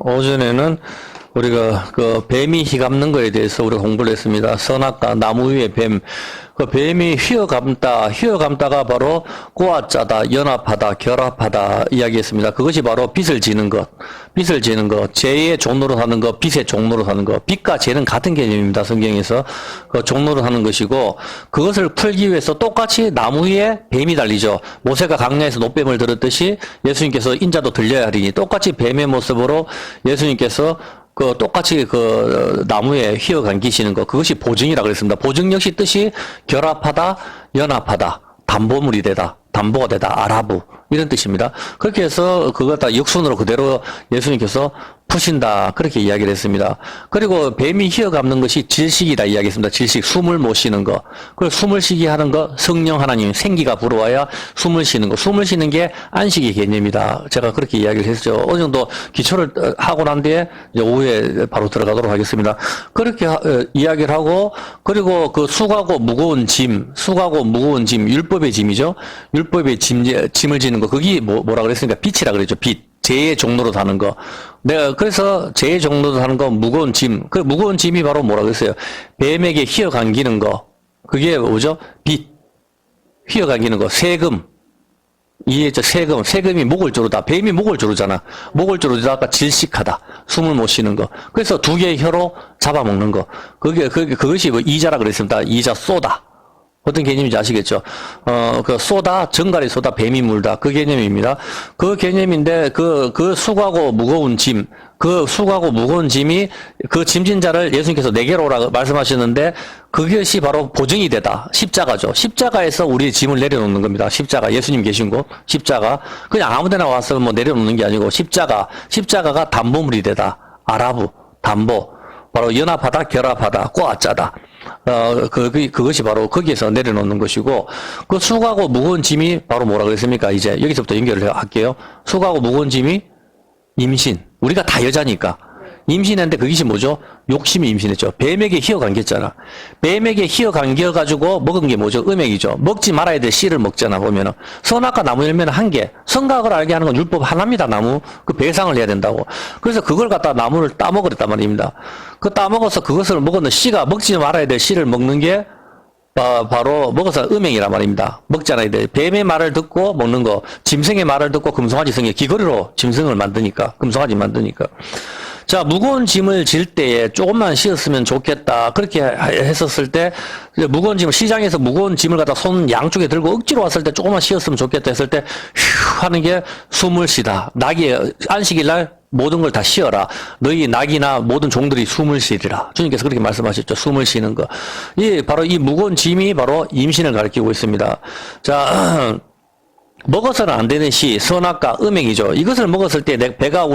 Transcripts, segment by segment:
오전에는 우리가 그 뱀이 휘감는 거에 대해서 우리가 공부를 했습니다. 선악과 나무 위에 뱀. 그 뱀이 휘어감다가 바로 꼬아짜다, 연합하다, 결합하다 이야기했습니다. 그것이 바로 빛을 지는 것, 재의 종로로 하는 것, 빛의 종로로 하는 것. 빛과 재는 같은 개념입니다. 성경에서 그 종로로 하는 것이고, 그것을 풀기 위해서 똑같이 나무 위에 뱀이 달리죠. 모세가 강야에서 놋뱀을 들었듯이 예수님께서 인자도 들려야 하리니 똑같이 뱀의 모습으로 예수님께서 똑같이 나무에 휘어 감기시는 것, 그것이 보증이라 그랬습니다. 보증 역시 뜻이 결합하다, 연합하다, 담보물이 되다, 담보가 되다, 아라부, 이런 뜻입니다. 그렇게 해서 그걸 다 역순으로 그대로 예수님께서 푸신다, 그렇게 이야기를 했습니다. 그리고 뱀이 휘어감는 것이 질식이다 이야기했습니다. 질식, 숨을 못 쉬는 거. 그리고 숨을 쉬게 하는 거, 성령 하나님, 생기가 불어와야 숨을 쉬는 거. 숨을 쉬는 게 안식의 개념이다. 제가 그렇게 이야기를 했죠. 어느 정도 기초를 하고 난 뒤에 이제 오후에 바로 들어가도록 하겠습니다. 그렇게 이야기를 하고, 그리고 그 수고하고 무거운 짐, 율법의 짐이죠. 율법의 짐을 지는 거. 그게 뭐라 그랬습니까? 빛이라 그랬죠. 빛. 재의 종로로 다는 거. 내가 그래서 재의 종로로 다는 거 무거운 짐. 그 무거운 짐이 바로 뭐라 그랬어요? 뱀에게 휘어 감기는 거. 그게 뭐죠? 빛. 휘어 감기는 거. 세금. 이해했죠? 세금이 목을 조르다. 뱀이 목을 조르잖아. 목을 조르다가 질식하다. 숨을 못 쉬는 거. 그래서 두 개의 혀로 잡아먹는 거. 그것이 뭐 이자라 그랬습니다. 이자 쏘다. 어떤 개념인지 아시겠죠? 쏘다, 정갈이 쏘다, 뱀이 물다. 그 개념입니다. 그 개념인데, 수고하고 무거운 짐, 수고하고 무거운 짐이, 짐진 자를 예수님께서 내게로 오라고 말씀하셨는데, 그것이 바로 보증이 되다. 십자가죠. 십자가에서 우리의 짐을 내려놓는 겁니다. 십자가, 예수님 계신 곳, 십자가. 그냥 아무 데나 와서 뭐 내려놓는 게 아니고, 십자가가 담보물이 되다. 아라부, 담보. 바로 연합하다, 결합하다, 꼬아짜다. 그것이 바로 거기에서 내려놓는 것이고, 그 수고하고 무거운 짐이 바로 뭐라 그랬습니까? 이제 여기서부터 연결을 할게요. 수고하고 무거운 짐이 임신. 우리가 다 여자니까. 임신했는데 그것이 뭐죠? 욕심이 임신했죠. 뱀에게 휘어 감겼잖아. 뱀에게 휘어 감겨가지고 먹은 게 뭐죠? 음행이죠. 먹지 말아야 될 씨를 먹잖아, 보면은. 선악과 나무 열매는 한 개. 선악을 알게 하는 건 율법 하나입니다, 나무. 그 배상을 해야 된다고. 그래서 그걸 갖다 나무를 따먹으랬단 말입니다. 따먹어서 그것을 먹었는 씨가 먹지 말아야 될 씨를 먹는 게 바로 먹어서 음행이란 말입니다. 먹지 않아야 돼. 뱀의 말을 듣고 먹는 거, 짐승의 말을 듣고 금송아지 성에 귀걸이로 짐승을 만드니까, 금송아지 만드니까. 자, 무거운 짐을 질 때에 조금만 쉬었으면 좋겠다. 그렇게 했었을 때, 무거운 짐을, 시장에서 무거운 짐을 갖다 손 양쪽에 들고 억지로 왔을 때 조금만 쉬었으면 좋겠다 했을 때, 휴 하는 게 숨을 쉬다. 안식일 날 모든 걸 다 쉬어라. 너희 낙이나 모든 종들이 숨을 쉬리라. 주님께서 그렇게 말씀하셨죠. 숨을 쉬는 거. 바로 이 무거운 짐이 바로 임신을 가리키고 있습니다. 자, 먹어서는 안 되는 씨, 선악과 음행이죠. 이것을 먹었을 때 내 배가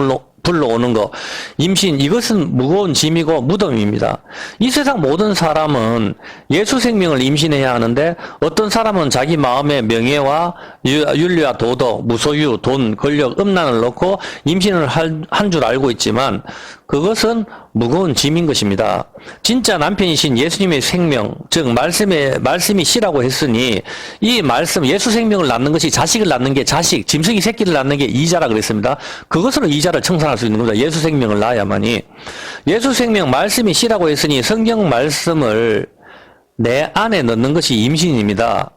불러오는 거, 임신, 이것은 무거운 짐이고 무덤입니다. 이 세상 모든 사람은 예수 생명을 임신해야 하는데, 어떤 사람은 자기 마음의 명예와 윤리와 도덕, 무소유, 돈, 권력, 음란을 넣고 임신을 한 줄 알고 있지만, 그것은 무거운 짐인 것입니다. 진짜 남편이신 예수님의 생명, 즉 말씀이 씨라고 했으니, 이 말씀, 예수 생명을 낳는 것이 자식을 낳는 게 짐승이 새끼를 낳는 게 이자라 그랬습니다. 그것으로 이자를 청산할 수 있는 겁니다. 예수 생명을 낳아야만이. 예수 생명 말씀이 씨라고 했으니 성경 말씀을 내 안에 넣는 것이 임신입니다.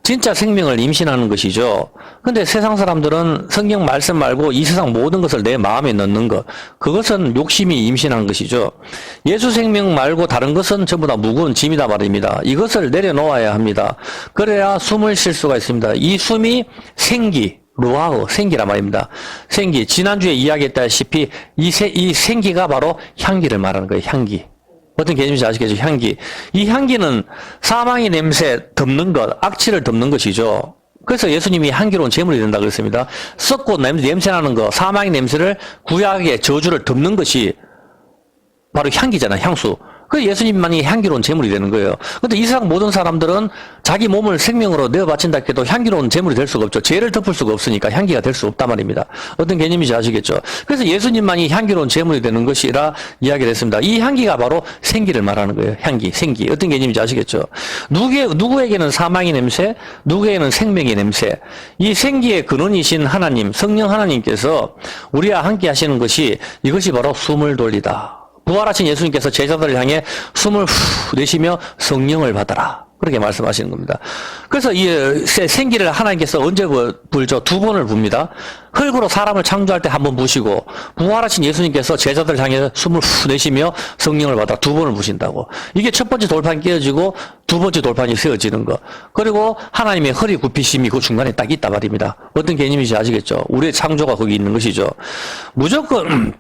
진짜 생명을 임신하는 것이죠. 근데 세상 사람들은 성경 말씀 말고 이 세상 모든 것을 내 마음에 넣는 것, 그것은 욕심이 임신한 것이죠. 예수 생명 말고 다른 것은 전부 다 무거운 짐이다 말입니다. 이것을 내려놓아야 합니다. 그래야 숨을 쉴 수가 있습니다. 이 숨이 생기, 루아흐, 생기란 말입니다. 생기, 지난주에 이야기했다시피 이 생기가 바로 향기를 말하는 거예요. 향기. 어떤 개념인지 아시겠죠? 향기. 이 향기는 사망의 냄새 덮는 것, 악취를 덮는 것이죠. 그래서 예수님이 향기로운 제물이 된다고 그랬습니다. 썩고 냄새나는 거, 사망의 냄새를 구약의 저주를 덮는 것이 바로 향기잖아, 향수. 그 예수님만이 향기로운 제물이 되는 거예요. 근데 이 세상 모든 사람들은 자기 몸을 생명으로 내어 바친다 해도 향기로운 제물이 될 수가 없죠. 죄를 덮을 수가 없으니까 향기가 될 수 없단 말입니다. 어떤 개념인지 아시겠죠? 그래서 예수님만이 향기로운 제물이 되는 것이라 이야기를 했습니다. 이 향기가 바로 생기를 말하는 거예요. 향기, 생기. 어떤 개념인지 아시겠죠? 누구에게는 사망의 냄새, 누구에게는 생명의 냄새. 이 생기의 근원이신 하나님, 성령 하나님께서 우리와 함께 하시는 것이 이것이 바로 숨을 돌리다. 부활하신 예수님께서 제자들을 향해 숨을 후 내쉬며 성령을 받아라. 그렇게 말씀하시는 겁니다. 그래서 이 생기를 하나님께서 언제 불죠? 두 번을 붑니다. 흙으로 사람을 창조할 때 한 번 부시고, 부활하신 예수님께서 제자들을 향해 숨을 후 내쉬며 성령을 받아 두 번을 부신다고. 이게 첫 번째 돌판이 깨어지고 두 번째 돌판이 세워지는 거. 그리고 하나님의 허리 굽히심이 그 중간에 딱 있단 말입니다. 어떤 개념인지 아시겠죠? 우리의 창조가 거기 있는 것이죠. 무조건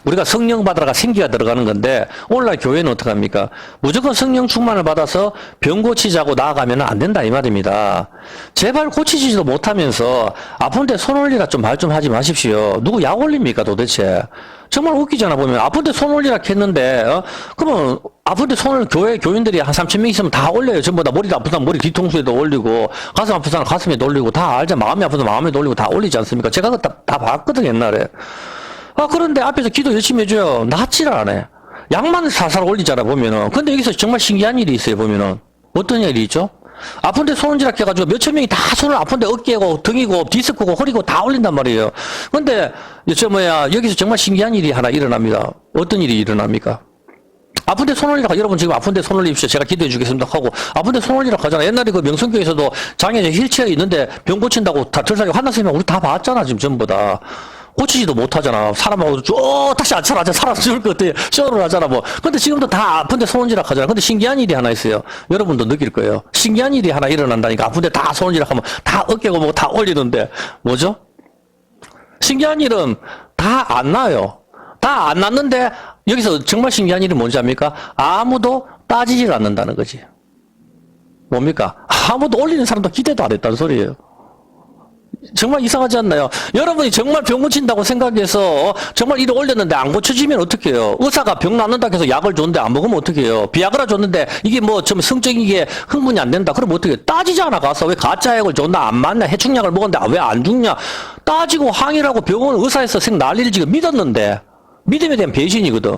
우리가 성령 받으라가 생기가 들어가는 건데, 오늘날 교회는 어떡합니까? 무조건 성령 충만을 받아서 병 고치자고 나아가면 안 된다 이 말입니다. 제발 고치지도 못하면서 아픈데 손 올리라 좀 말 좀 하지 마십시오. 누구 약 올립니까 도대체? 정말 웃기잖아 보면. 아픈데 손 올리라 했는데 그러면 아픈데 손을 교인들이 한 3,000명 있으면 다 올려요. 전부 다 머리도 아픈 사람 머리 뒤통수에도 올리고, 가슴 아픈 사람 가슴에도 올리고, 다 알죠. 마음이 아픈 사람 마음에도 올리고 다 올리지 않습니까? 제가 그거 다 봤거든 옛날에. 그런데 앞에서 기도 열심히 해줘요. 낫지를 않아. 약만 살살 올리잖아, 보면은. 근데 여기서 정말 신기한 일이 있어요, 보면은. 어떤 일이 있죠? 아픈데 손질락 해가지고 몇천 명이 다 손을 아픈데 어깨고, 등이고, 디스크고, 허리고 다 올린단 말이에요. 근데, 여기서 정말 신기한 일이 하나 일어납니다. 어떤 일이 일어납니까? 아픈데 손 올리라, 여러분 지금 아픈데 손 올리십시오. 제가 기도해 주겠습니다 하고, 아픈데 손 올리라 하잖아. 옛날에 그 명성교에서도 장애인 휠체어 있는데 병 고친다고 다 들사리고 한나선생님 우리 다 봤잖아, 지금 전부 다. 고치지도 못하잖아. 사람하고 다시 안 살아. 살아 죽을 것 같아. 쇼를 하잖아, 뭐. 근데 지금도 다 아픈데 손질락 하잖아. 근데 신기한 일이 하나 있어요. 여러분도 느낄 거예요. 신기한 일이 하나 일어난다니까. 아픈데 다 손질락 하면 다 어깨고 뭐 다 올리는데. 뭐죠? 신기한 일은 다 안 나요. 다 안 났는데, 여기서 정말 신기한 일이 뭔지 압니까? 아무도 따지질 않는다는 거지. 뭡니까? 아무도 올리는 사람도 기대도 안 했다는 소리예요. 정말 이상하지 않나요? 여러분이 정말 병 고친다고 생각해서 정말 이를 올렸는데 안 고쳐지면 어떻게 해요? 의사가 병 낫는다고 해서 약을 줬는데 안 먹으면 어떻게 해요? 비아그라 줬는데 이게 뭐 좀 성적인 게 흥분이 안 된다. 그럼 어떻게 해요? 따지지 않아 가서 왜 가짜 약을 줬나 안 맞냐? 해충약을 먹었는데 왜 안 죽냐? 따지고 항의하고 병원 의사에서 난리를 지금 믿었는데 믿음에 대한 배신이거든.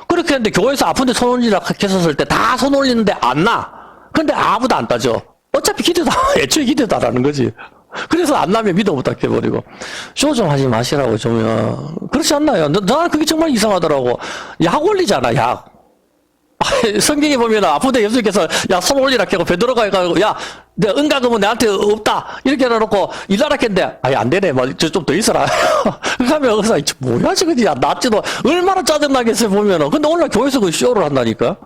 그렇게 했는데 교회에서 아픈데 손 올리라 했었을 때 다 손 올리는데 안 나. 근데 아무도 안 따져. 어차피 기대도 애초에 기대도 안 하는 거지. 그래서 안 나면 믿어 못 닦게 버리고. 쇼 좀 하지 마시라고 좀. 그렇지 않나요? 나는 그게 정말 이상하더라고. 약 올리잖아, 약. 성경에 보면 아픈데 예수님께서 야, 손 올리라 하고 베드로가 해가지고 야, 내 은가금은 내한테 없다. 이렇게 해놓고 일하라 했는데 아예 안 되네. 뭐, 좀 더 있어라. 그러면 의사, 뭐야, 지금. 야, 낫지도 얼마나 짜증나겠어요, 보면은. 근데 오늘 교회에서 그 쇼를 한다니까?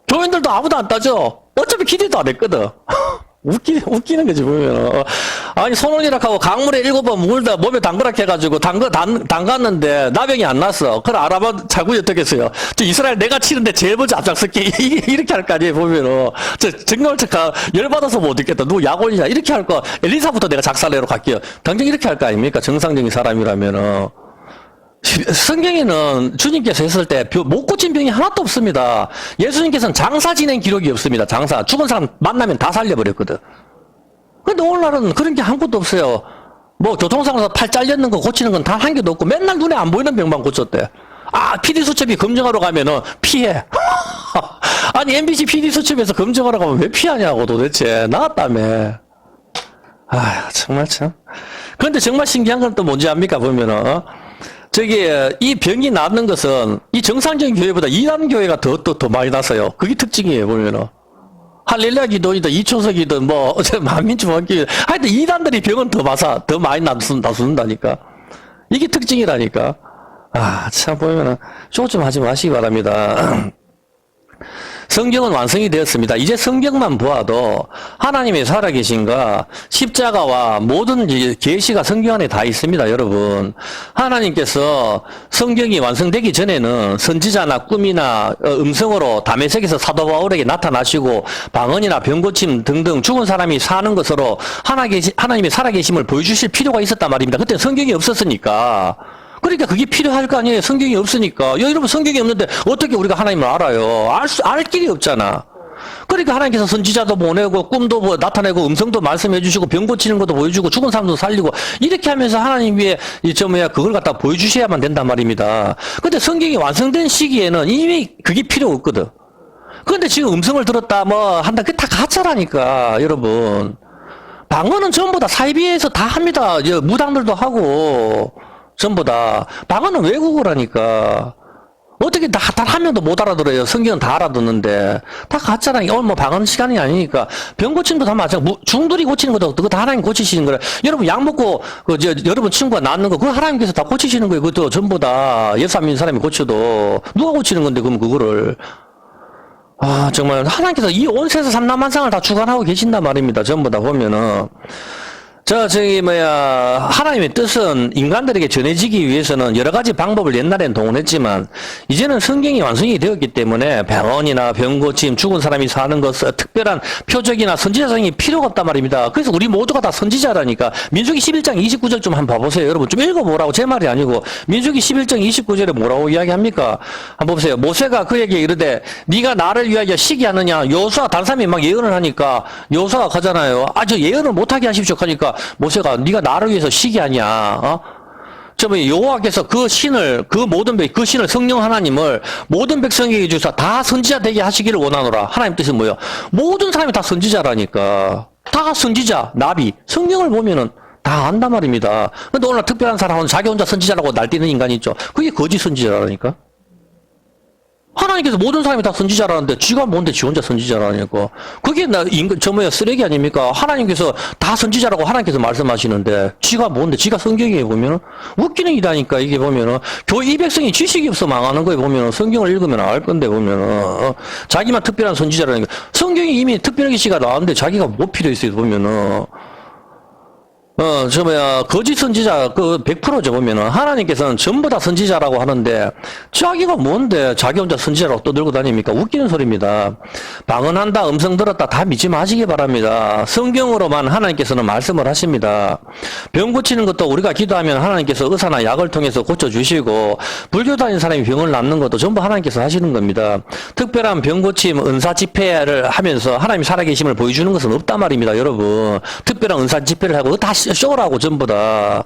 교인들도 아무도 안 따져. 어차피 기대도 안 했거든. 웃기는 거지, 보면. 아니, 손 올리라 하고 강물에 7번 물다 몸에 담그라 해가지고 담갔는데 나병이 안 났어. 그걸 알아봐, 자국이 어떻겠어요? 이스라엘 내가 치는데 제일 먼저 앞장섰게. 이렇게 할 거 아니에요, 보면은. 정말 열받아서 못 있겠다. 누구 약 올리냐. 이렇게 할 거. 엘리사부터 내가 작살내러 갈게요. 당장 이렇게 할 거 아닙니까? 정상적인 사람이라면은. 성경에는 주님께서 했을 때 못 고친 병이 하나도 없습니다. 예수님께서는 장사 지낸 기록이 없습니다. 장사. 죽은 사람 만나면 다 살려버렸거든. 근데 오늘날은 그런 게 아무것도 없어요. 뭐 교통사고에서 팔 잘렸는 거 고치는 건 다 한 개도 없고 맨날 눈에 안 보이는 병만 고쳤대. PD수첩이 검증하러 가면은 피해. 아니 MBC PD수첩에서 검증하러 가면 왜 피하냐고 도대체. 나왔다며. 정말 참. 그런데 정말 신기한 건 또 뭔지 압니까 보면은 이 병이 낫는 것은 이 정상적인 교회보다 이단 교회가 더 많이 났어요. 그게 특징이에요, 보면은. 할렐루야 기도이든 이초석이든 뭐, 만민주원기 하여튼 이단들이 병은 더 많이 나순다니까. 이게 특징이라니까. 참 보면은, 쇼 좀 하지 마시기 바랍니다. 성경은 완성이 되었습니다. 이제 성경만 보아도 하나님의 살아계신가 십자가와 모든 계시가 성경 안에 다 있습니다. 여러분, 하나님께서 성경이 완성되기 전에는 선지자나 꿈이나 음성으로 다메섹에서 사도 바울에게 나타나시고 방언이나 병고침 등등 죽은 사람이 사는 것으로 하나님의 살아계심을 보여주실 필요가 있었단 말입니다. 그때 성경이 없었으니까. 그러니까 그게 필요할 거 아니에요. 성경이 없으니까. 여러분 성경이 없는데 어떻게 우리가 하나님을 알아요? 알 길이 없잖아. 그러니까 하나님께서 선지자도 보내고 꿈도 나타내고 음성도 말씀해 주시고 병 고치는 것도 보여주고 죽은 사람도 살리고 이렇게 하면서 하나님 위에 그걸 갖다 보여주셔야만 된단 말입니다. 근데 성경이 완성된 시기에는 이미 그게 필요 없거든. 그런데 지금 음성을 들었다 한다. 그게 다 가짜라니까 여러분. 방언은 전부 다 사이비에서 다 합니다. 무당들도 하고 전부 다. 방언은 외국어라니까. 어떻게 단 한 명도 못 알아들어요. 성경은 다 알아듣는데. 다 가짜라니까. 오늘 방언 시간이 아니니까. 병 고치는 것도 다 마찬가지. 중들이 고치는 것도 그거 다 하나님 고치시는 거라. 여러분 약 먹고 여러분 친구가 낫는 거 그거 하나님께서 다 고치시는 거예요. 그것도 전부 다 예수 안 믿는 사람이 고쳐도. 누가 고치는 건데 그럼 그거를. 정말 하나님께서 이 온 세상 삼라만상을 다 주관하고 계신단 말입니다. 전부 다 보면은. 하나님의 뜻은 인간들에게 전해지기 위해서는 여러 가지 방법을 옛날엔 동원했지만, 이제는 성경이 완성이 되었기 때문에 병원이나 병고침, 죽은 사람이 사는 것, 특별한 표적이나 선지자성이 필요가 없단 말입니다. 그래서 우리 모두가 다 선지자라니까. 민수기 11장 29절 좀 한번 봐보세요. 여러분 좀 읽어보라고. 제 말이 아니고. 민수기 11장 29절에 뭐라고 이야기합니까? 한번 보세요. 모세가 그에게 이르되, 네가 나를 위하여 시기하느냐? 여호수아 다른 사람이 막 예언을 하니까, 여호수아가 가잖아요. 저 예언을 못하게 하십시오. 하니까, 모세가 네가 나를 위해서 시기하냐? 여호와께서 그 신을 성령 하나님을 모든 백성에게 주사 다 선지자 되게 하시기를 원하노라. 하나님 뜻은 뭐예요? 모든 사람이 다 선지자라니까. 다 선지자, 나비. 성령을 보면은 다 안단 말입니다. 근데 오늘 특별한 사람은 자기 혼자 선지자라고 날뛰는 인간이 있죠. 그게 거짓 선지자라니까. 하나님께서 모든 사람이 다 선지자라는데 지가 뭔데 지 혼자 선지자라니까. 그게 쓰레기 아닙니까? 하나님께서 다 선지자라고 하나님께서 말씀하시는데 지가 뭔데 지가 성경에 보면은 웃기는 일이라니까. 이게 보면은 이 백성이 지식이 없어 망하는 거에 보면은 성경을 읽으면 알 건데 보면은 자기만 특별한 선지자라니까. 성경이 이미 특별 계시가 나왔는데 자기가 뭐 필요 있어요 보면은. 거짓 선지자, 100%죠, 보면은. 하나님께서는 전부 다 선지자라고 하는데, 자기가 뭔데, 자기 혼자 선지자라고 떠들고 다닙니까? 웃기는 소리입니다. 방언한다, 음성 들었다, 다 믿지 마시기 바랍니다. 성경으로만 하나님께서는 말씀을 하십니다. 병 고치는 것도 우리가 기도하면 하나님께서 의사나 약을 통해서 고쳐주시고, 불교 다니는 사람이 병을 낫는 것도 전부 하나님께서 하시는 겁니다. 특별한 병 고침, 은사 집회를 하면서 하나님이 살아계심을 보여주는 것은 없단 말입니다, 여러분. 특별한 은사 집회를 하고, 다 쇼라고 전부 다.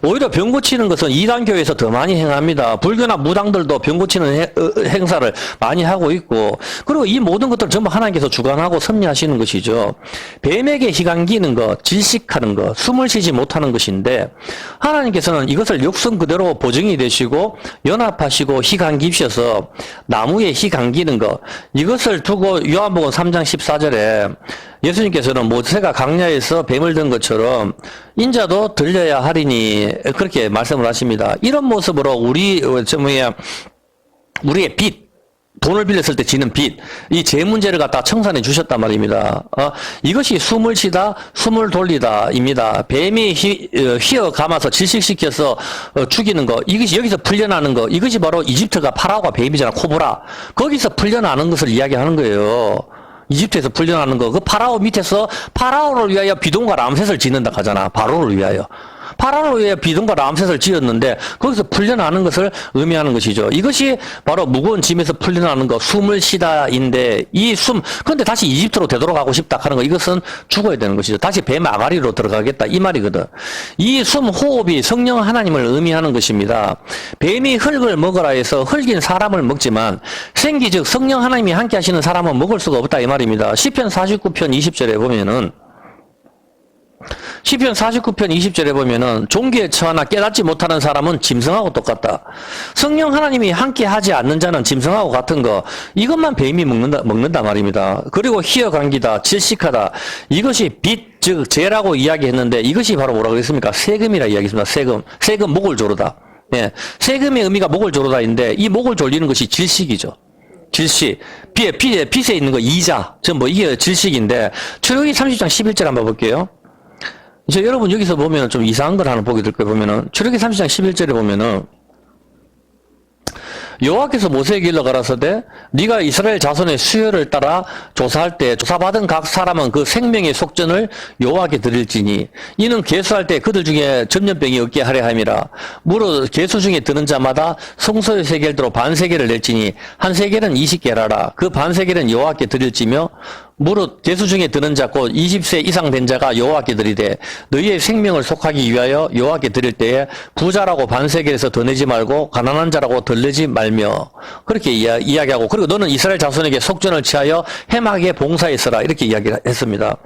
오히려 병 고치는 것은 이단교에서 더 많이 행합니다. 불교나 무당들도 병 고치는 행사를 많이 하고 있고, 그리고 이 모든 것들을 전부 하나님께서 주관하고 섭리하시는 것이죠. 뱀에게 희강기는 것, 질식하는 것, 숨을 쉬지 못하는 것인데, 하나님께서는 이것을 역성 그대로 보증이 되시고 연합하시고 희강기셔서 나무에 희강기는 것, 이것을 두고 요한복음 3장 14절에 예수님께서는 모세가 강야에서 뱀을 든 것처럼 인자도 들려야 하리니 그렇게 말씀을 하십니다. 이런 모습으로 우리의 빚, 돈을 빌렸을 때 지는 빚, 이 제 문제를 갖다 청산해 주셨단 말입니다. 이것이 숨을 쉬다, 숨을 돌리다입니다. 뱀이 휘어 감아서 질식시켜서 죽이는 거, 이것이 여기서 풀려나는 거, 이것이 바로 이집트가 파라오가 뱀이잖아, 코브라. 거기서 풀려나는 것을 이야기하는 거예요. 이집트에서 풀려나는 거. 그 파라오 밑에서 파라오를 위하여 비동과 람셋을 짓는다 하잖아. 바로를 위하여. 파라오를 위하여 비동과 람셋을 지었는데 거기서 풀려나는 것을 의미하는 것이죠. 이것이 바로 무거운 짐에서 풀려나는 거, 숨을 쉬다인데 이 그런데 다시 이집트로 되돌아가고 싶다 하는 거, 이것은 죽어야 되는 것이죠. 다시 뱀 아가리로 들어가겠다 이 말이거든. 이 호흡이 성령 하나님을 의미하는 것입니다. 뱀이 흙을 먹으라 해서 흙인 사람을 먹지만 생기 즉 성령 하나님이 함께 하시는 사람은 먹을 수가 없다 이 말입니다. 시편 49편 20절에 보면은 시편 49편 20절에 보면은 종기에 처하나 깨닫지 못하는 사람은 짐승하고 똑같다. 성령 하나님이 함께 하지 않는 자는 짐승하고 같은 거, 이것만 뱀이 먹는다 말입니다. 그리고 희어감기다, 질식하다, 이것이 빚, 즉 죄라고 이야기했는데 이것이 바로 뭐라고 했습니까? 세금이라 이야기했습니다. 세금 목을 조르다. 예, 세금의 의미가 목을 조르다인데 이 목을 졸리는 것이 질식이죠. 질식, 빚에 있는 거 이자, 이게 질식인데 출애굽기 30장 11절 한번 볼게요. 이제 여러분 여기서 보면 좀 이상한 걸 하나 보게 될 거예요. 보면은 출애굽기 30장 11절에 보면은 여호와께서 모세에게 일러 가라사대 네가 이스라엘 자손의 수요를 따라 조사할 때 조사받은 각 사람은 그 생명의 속전을 여호와께 드릴지니 이는 계수할 때 그들 중에 전염병이 없게 하려 함이라. 무릇 계수 중에 드는 자마다 성소의 세겔대로 반세겔을 낼지니 한 세겔은 20게라라. 그 반세겔은 여호와께 드릴지며 무릇 계수 중에 드는 자 곧 20세 이상 된 자가 여호와께 드리되 너희의 생명을 속하기 위하여 여호와께 드릴 때에 부자라고 반세겔에서 더 내지 말고 가난한 자라고 덜 내지 말며 그렇게 이야기하고 그리고 너는 이스라엘 자손에게 속전을 취하여 해막에 봉사했으라 이렇게 이야기를 했습니다.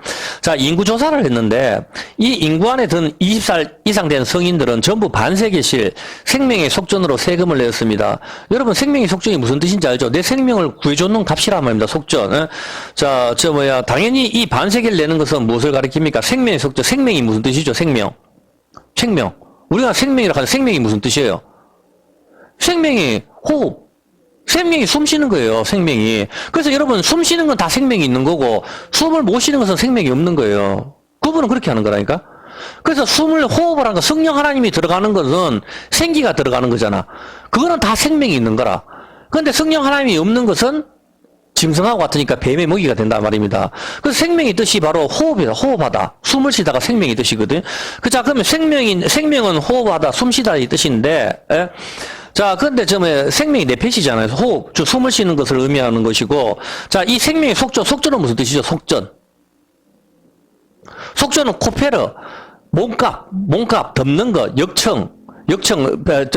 자, 인구 조사를 했는데 이 인구 안에 든 20살 이상 된 성인들은 전부 반세겔씩 생명의 속전으로 세금을 냈습니다. 여러분 생명의 속전이 무슨 뜻인지 알죠? 내 생명을 구해줬는 값이란 말입니다. 속전. 자, 당연히 이 반세겔 내는 것은 무엇을 가리킵니까? 생명의 속전. 생명이 무슨 뜻이죠? 생명. 우리가 생명이라고 하는 생명이 무슨 뜻이에요? 생명이 호흡. 생명이 숨 쉬는 거예요. 생명이. 그래서 여러분 숨 쉬는 건 다 생명이 있는 거고 숨을 못 쉬는 것은 생명이 없는 거예요. 구분은 그렇게 하는 거라니까. 그래서 숨을 호흡을 하는 거 성령 하나님이 들어가는 것은 생기가 들어가는 거잖아. 그거는 다 생명이 있는 거라. 그런데 성령 하나님이 없는 것은 짐승하고 같으니까 뱀의 먹이가 된단 말입니다. 그래서 생명의 뜻이 바로 호흡이다. 호흡하다. 숨을 쉬다가 생명의 뜻이거든. 자, 그러면 생명은 호흡하다, 숨 쉬다 이 뜻인데, 예? 자, 그런데 생명이 네펫이잖아요. 호흡, 즉 숨을 쉬는 것을 의미하는 것이고, 자, 이 생명의 속전은 무슨 뜻이죠? 속전은 코페르, 몸값, 덮는 것, 역청,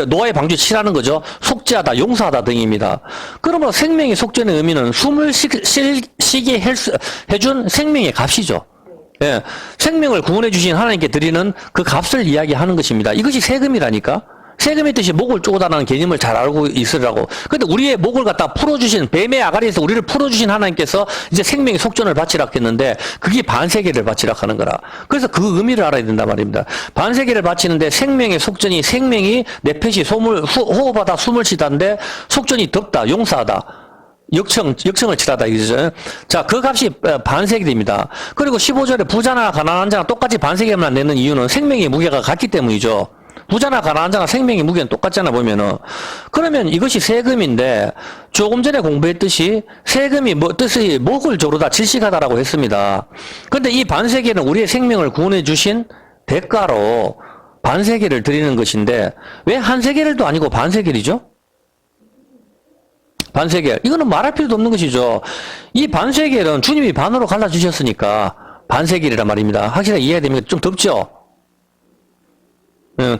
노아의 방주 치라는 거죠. 속죄하다, 용서하다 등입니다. 그러면 생명의 속전의 의미는 숨을 쉬게 해준 생명의 값이죠. 예. 생명을 구원해 주신 하나님께 드리는 그 값을 이야기하는 것입니다. 이것이 세금이라니까. 세금의 뜻이 목을 쪼다라는 개념을 잘 알고 있으라고. 근데 우리의 목을 갖다 풀어주신, 뱀의 아가리에서 우리를 풀어주신 하나님께서 이제 생명의 속전을 바치라 했는데, 그게 반세계를 바치라 하는 거라. 그래서 그 의미를 알아야 된단 말입니다. 반세계를 바치는데 생명의 속전이, 생명이 네펫이 호흡하다, 숨을 쉬다인데, 속전이 덮다, 용서하다. 역청을 칠하다, 이거죠. 자, 그 값이 반세겔입니다. 그리고 15절에 부자나 가난한 자가 똑같이 반세겔만 내는 이유는 생명의 무게가 같기 때문이죠. 부자나 가난한 자가 생명의 무게는 똑같잖아, 보면은. 그러면 이것이 세금인데, 조금 전에 공부했듯이, 세금이 뜻이 목을 조르다, 질식하다라고 했습니다. 근데 이 반세겔은 우리의 생명을 구원해 주신 대가로 반세겔을 드리는 것인데, 왜 한 세겔도 아니고 반세겔이죠? 반세겔. 이거는 말할 필요도 없는 것이죠. 이 반세겔은 주님이 반으로 갈라주셨으니까, 반세겔이란 말입니다. 확실하게 이해가 됩니까? 좀 덥죠?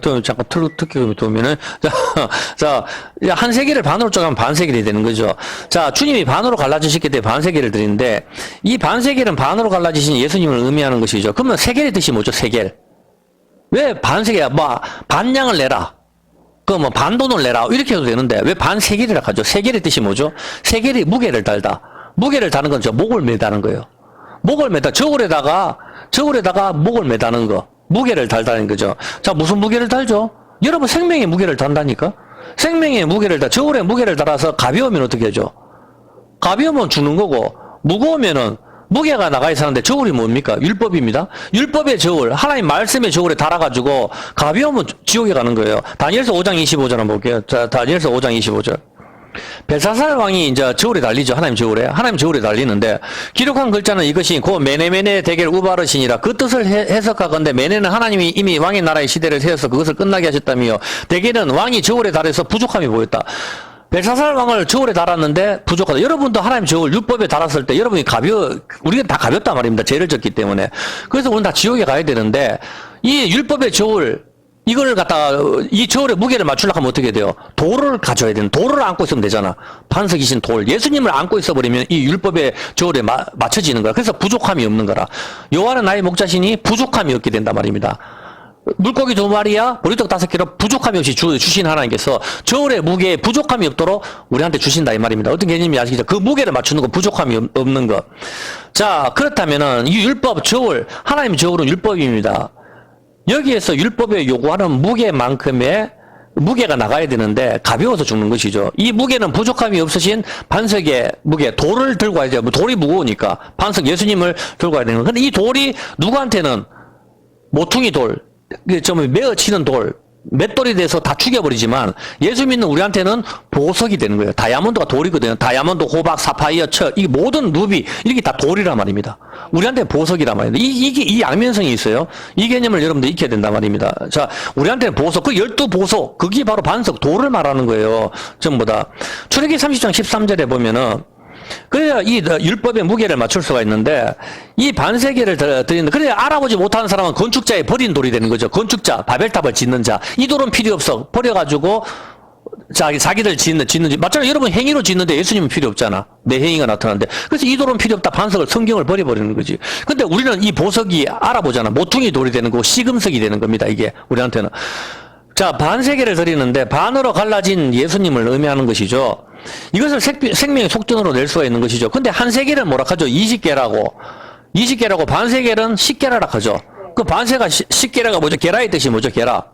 또 잠깐 특히 보면은 자, 한 세계를 반으로 쪼가면 반세계이 되는 거죠. 자, 주님이 반으로 갈라주셨기 때문에 반세계를 드리는데 이 반세계는 반으로 갈라주신 예수님을 의미하는 것이죠. 그러면 세계의 뜻이 뭐죠? 세계. 왜 반세계야? 반량을 내라. 반돈을 내라. 이렇게 해도 되는데 왜 반세계리라 하죠? 세계의 뜻이 뭐죠? 세계리 무게를 달다. 무게를 다는 건 목을 매다는 거예요. 목을 매다. 저울에다가 목을 매다는 거. 무게를 달다는 거죠. 자, 무슨 무게를 달죠? 여러분 생명의 무게를 단다니까? 생명의 무게를 저울에 무게를 달아서 가벼우면 어떻게 하죠? 가벼우면 죽는 거고, 무거우면은 무게가 나가 있었는데 저울이 뭡니까? 율법입니다. 율법의 저울, 하나님 말씀의 저울에 달아가지고 가벼우면 지옥에 가는 거예요. 다니엘서 5장 25절 한번 볼게요. 자, 다니엘서 5장 25절. 벨사살 왕이 이제 저울에 달리죠. 하나님 저울에 달리는데 기록한 글자는 이것이 고 메네메네 대겔 우바르시니라. 그 뜻을 해석하건대 메네는 하나님이 이미 왕의 나라의 시대를 세워서 그것을 끝나게 하셨다며 대겔은 왕이 저울에 달해서 부족함이 보였다. 벨사살 왕을 저울에 달았는데 부족하다. 여러분도 하나님 저울 율법에 달았을 때 여러분이 우리가 다 가볍단 말입니다. 죄를 졌기 때문에. 그래서 우리는 다 지옥에 가야 되는데 이 율법의 저울 이걸 이 저울의 무게를 맞추려고 하면 어떻게 돼요? 돌을 가져야 되는, 돌을 안고 있으면 되잖아. 반석이신 돌. 예수님을 안고 있어버리면 이 율법의 저울에 맞춰지는 거야. 그래서 부족함이 없는 거라. 여호와는 나의 목자시니 부족함이 없게 된단 말입니다. 물고기 2마리야, 보리떡 5개로 부족함이 없이 주신 하나님께서 저울의 무게에 부족함이 없도록 우리한테 주신다 이 말입니다. 어떤 개념인지 아시겠죠? 그 무게를 맞추는 거, 부족함이 없는 거. 자, 그렇다면은 이 율법, 저울, 하나님 저울은 율법입니다. 여기에서 율법에 요구하는 무게만큼의 무게가 나가야 되는데 가벼워서 죽는 것이죠. 이 무게는 부족함이 없으신 반석의 무게, 돌을 들고 와야죠. 돌이 무거우니까 반석 예수님을 들고 와야 되는 거예요. 근데 이 돌이 누구한테는 모퉁이 돌, 좀 메어치는 돌, 맷돌이 돼서 다 죽여버리지만 예수 믿는 우리한테는 보석이 되는 거예요. 다이아몬드가 돌이거든요. 다이아몬드, 호박, 사파이어, 철, 이 모든 루비 이게 다 돌이란 말입니다. 우리한테 보석이란 말입니다. 이게 이 양면성이 있어요. 이 개념을 여러분들 익혀야 된단 말입니다. 자, 우리한테는 보석, 그 12보석, 그게 바로 반석, 돌을 말하는 거예요. 전부 다. 출애기 30장 13절에 보면은 그래야 이 율법의 무게를 맞출 수가 있는데 이 반세계를 드리는 그래야 알아보지 못하는 사람은 건축자의 버린 돌이 되는 거죠. 건축자, 바벨탑을 짓는 자. 이 돌은 필요 없어. 버려가지고 자기들 짓는 맞잖아요. 여러분 행위로 짓는데 예수님은 필요 없잖아. 내 행위가 나타나는데. 그래서 이 돌은 필요 없다. 반석을 성경을 버려버리는 거지. 근데 우리는 이 보석이 알아보잖아. 모퉁이 돌이 되는 거고 시금석이 되는 겁니다. 이게 우리한테는. 자, 반세계를 드리는데 반으로 갈라진 예수님을 의미하는 것이죠. 이것을 생명의 속전으로 낼 수가 있는 것이죠. 근데 한 세계를 뭐라 하죠? 20개라고 반세계는 10개라라 하죠. 그 반세가 10개라가 뭐죠? 게라의 뜻이 뭐죠? 게라.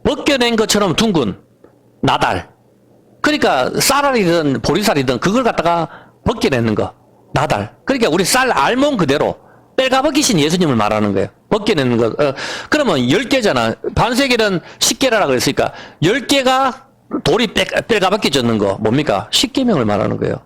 벗겨낸 것처럼 둥근 나달. 그러니까 쌀알이든 보리쌀이든 그걸 갖다가 벗겨내는 거. 나달. 그러니까 우리 쌀 알몸 그대로 뺄가벗기신 예수님을 말하는 거예요. 벗겨내는 거. 그러면 10개잖아. 반세계는 10개라고 그랬으니까 10개가 돌이 뺄가벗겨졌는 거 뭡니까? 10계명을 말하는 거예요.